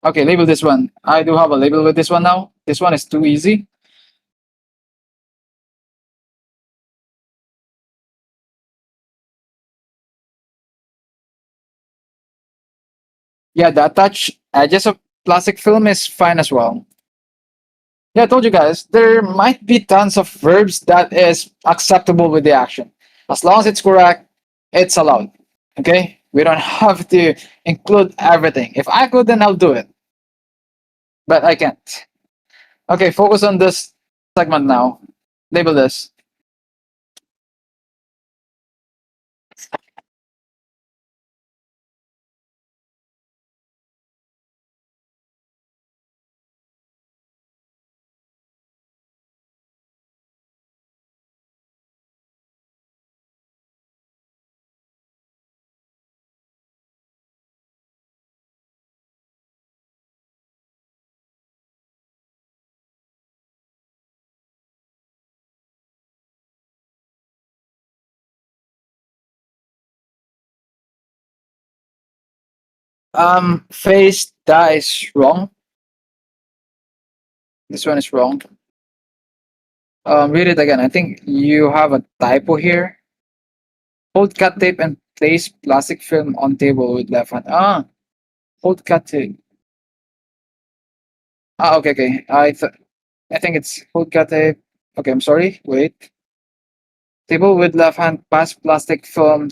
Okay, label this one. I do have a label with this one now. This one is too easy. Yeah, the attached edges of plastic film is fine as well. Yeah, I told you guys, there might be tons of verbs that is acceptable with the action. As long as it's correct, it's allowed. Okay? We don't have to include everything. If I could, then I'll do it. But I can't. Okay, focus on this segment now. Label this. Face that is wrong. This one is wrong. Read it again. I think you have a typo here. Hold cut tape and place plastic film on table with left hand. Hold cut tape. Okay, okay. I think it's hold cut tape. Okay, I'm sorry. Wait. Table with left hand. Pass plastic film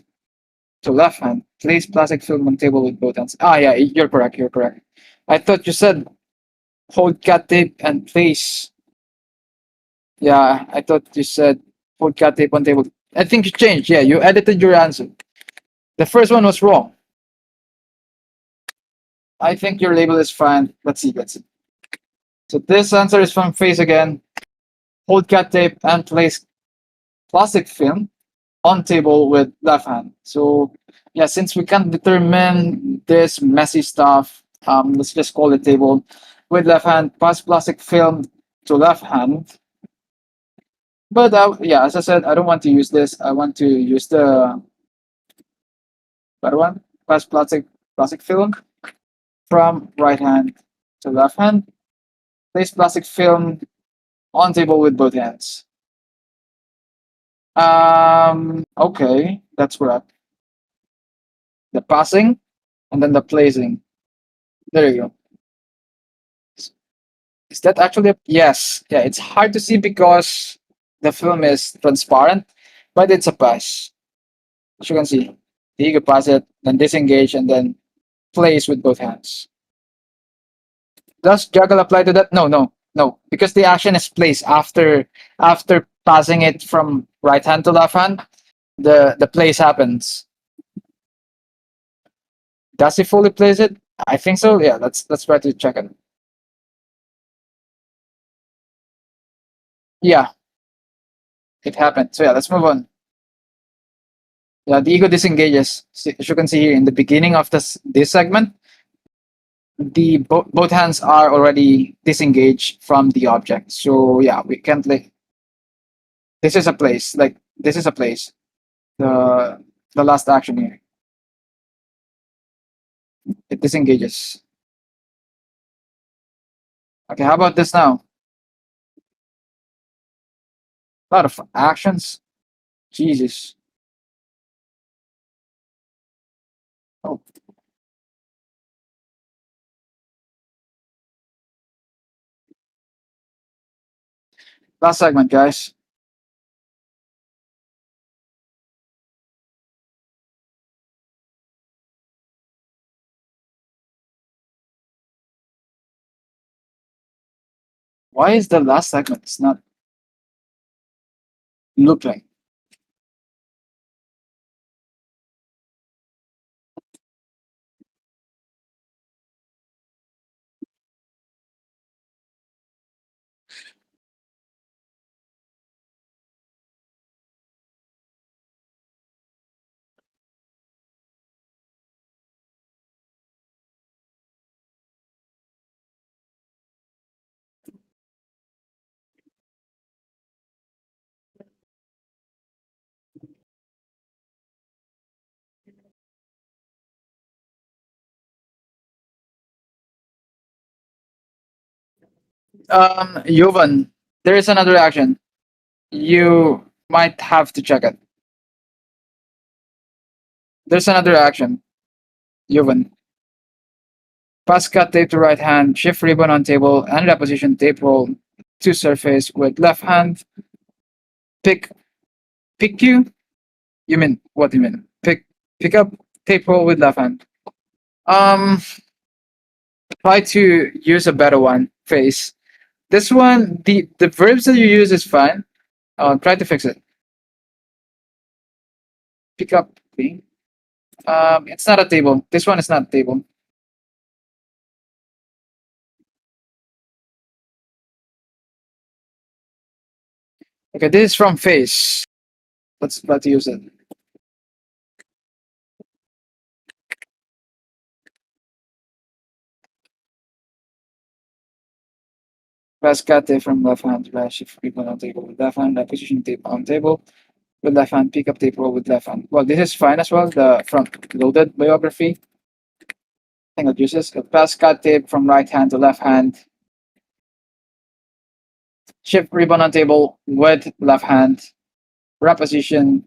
to left hand. Place plastic film on table with both hands. Yeah, you're correct. You're correct. I thought you said hold cut tape and place. Yeah, I thought you said hold cut tape on table. I think you changed. Yeah, you edited your answer. The first one was wrong. I think your label is fine. Let's see. Let's see. So this answer is from face again. Hold cut tape and place plastic film on table with left hand. So yeah, since we can't determine this messy stuff, let's just call it table with left hand. Pass plastic film to left hand. But yeah, as I said, I don't want to use this. I want to use the better one. Pass plastic film from right hand to left hand. Place plastic film on table with both hands. Okay, that's correct. The passing and then the placing. There you go. Is that actually a yes? Yeah, it's hard to see because the film is transparent, but it's a pass. As you can see, you can pass it, then disengage, and then place with both hands. Does juggle apply to that? No, no, no, because the action is placed after passing it from right hand to left hand. The place happens. Does he fully place it? I think so. Yeah, let's try to check it. Yeah, it happened. So yeah, let's move on. Yeah, the ego disengages. As you can see here in the beginning of this segment, the both hands are already disengaged from the object. So yeah, we can't like this is a place. Like this is a place. The last action here. It disengages. Okay, how about this now? A lot of actions. Jesus. Oh, last segment, guys. Why is the last segment? It's not looping. Jovan, there is another action. You might have to check it. There's another action. Jovan. Pass cut tape to right hand, shift ribbon on table, and reposition tape roll to surface with left hand. Pick Q. You mean what do you mean? Pick up tape roll with left hand. Um Try to use a better one. Face. This one, the verbs that you use is fine. Try to fix it. Pick up. It's not a table. This one is not a table. Okay, this is from face. Let's try to use it. Press cut tape from left hand. Press shift ribbon on table with left hand. Position tape on table with left hand. Pick up tape roll with left hand. Well, this is fine as well. The front loaded biography. I think I'll use this. Pass cut tape from right hand to left hand. Shift ribbon on table with left hand. Reposition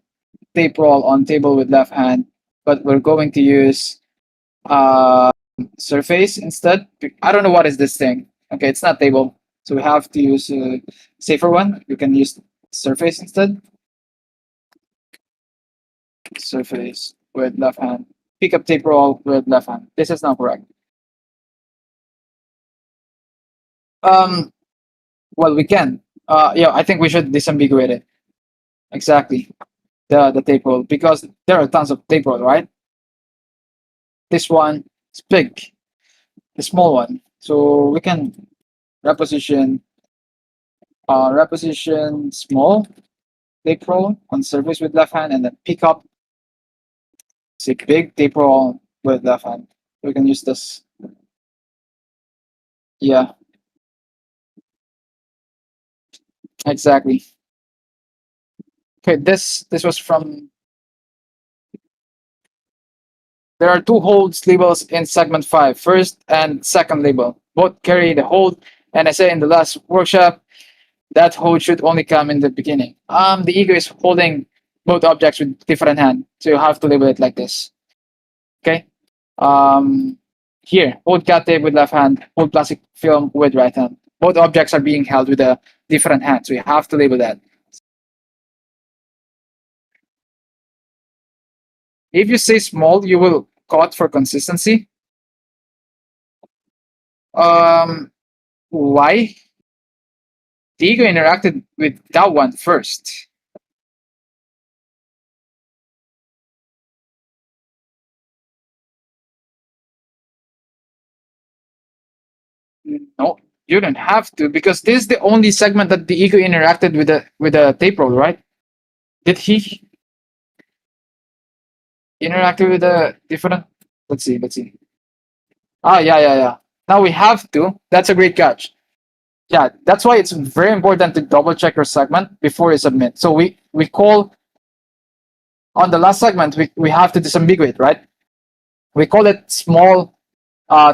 tape roll on table with left hand, but we're going to use surface instead. I don't know what is this thing. Okay, it's not table, so we have to use a safer one. We can use surface instead. Surface with left hand. Pick up tape roll with left hand. This is not correct. Um, well, we can. Yeah, I think we should disambiguate it. Exactly. The tape roll, because there are tons of tape roll, right? This one is big, the small one. So we can reposition reposition small tape roll on surface with left hand, and then pick up say big tape roll with left hand. We can use this. Yeah, exactly. Okay, this was from. There are two holds labels in segment 5, first and second label. Both carry the hold, and I said in the last workshop that hold should only come in the beginning. The ego is holding both objects with different hand, so you have to label it like this. Okay. Um, Here, hold cat tape with left hand, hold plastic film with right hand. Both objects are being held with a different hand, so you have to label that. If you say small, you will cut for consistency. Why? The ego interacted with that one first. No, you don't have to, because this is the only segment that the ego interacted with the tape roll, right? Did he interact with a different? Let's see. Let's see. Ah, yeah. Now we have to. That's a great catch. Yeah, that's why it's very important to double check your segment before you submit. So we call on the last segment we have to disambiguate, right? We call it small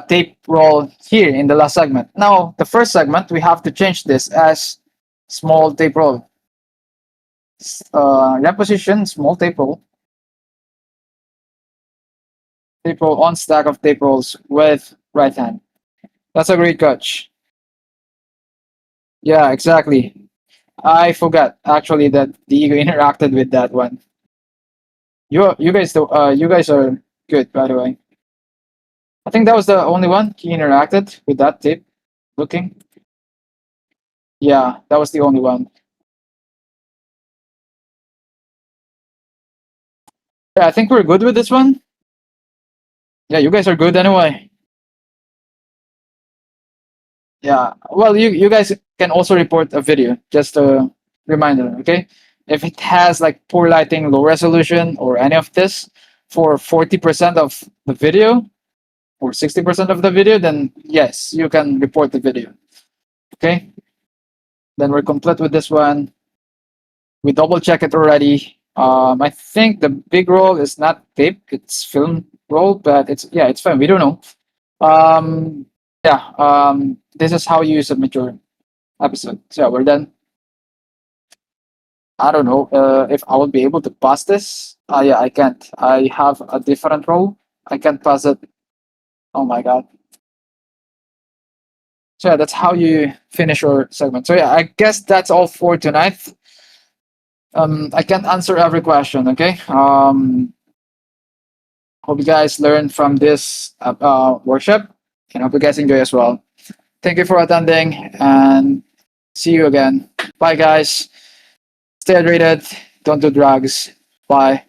tape roll here in the last segment. Now the first segment we have to change this as small tape roll. Reposition small tape roll on stack of tape rolls with right hand. That's a great catch. Yeah, exactly. I forgot actually that the ego interacted with that one. You guys are good, by the way. I think that was the only one he interacted with that tape looking. Yeah, that was the only one. Yeah, I think we're good with this one. Yeah, you guys are good anyway. Yeah. Well, you guys can also report a video. Just a reminder, okay? If it has like poor lighting, low resolution, or any of this for 40% of the video or 60% of the video, then yes, you can report the video. Okay? Then we're complete with this one. We double check it already. I think the big roll is not tape; it's film roll, but it's fine. We don't know. Um, yeah. This is how you submit your episode. So yeah, we're done. I don't know if I will be able to pass this. Yeah, I can't. I have a different role. I can't pass it. Oh my god. So yeah, that's how you finish your segment. So yeah, I guess that's all for tonight. I can't answer every question. Okay. Hope you guys learn from this workshop, and hope you guys enjoy as well. Thank you for attending, and see you again. Bye, guys. Stay hydrated. Don't do drugs. Bye.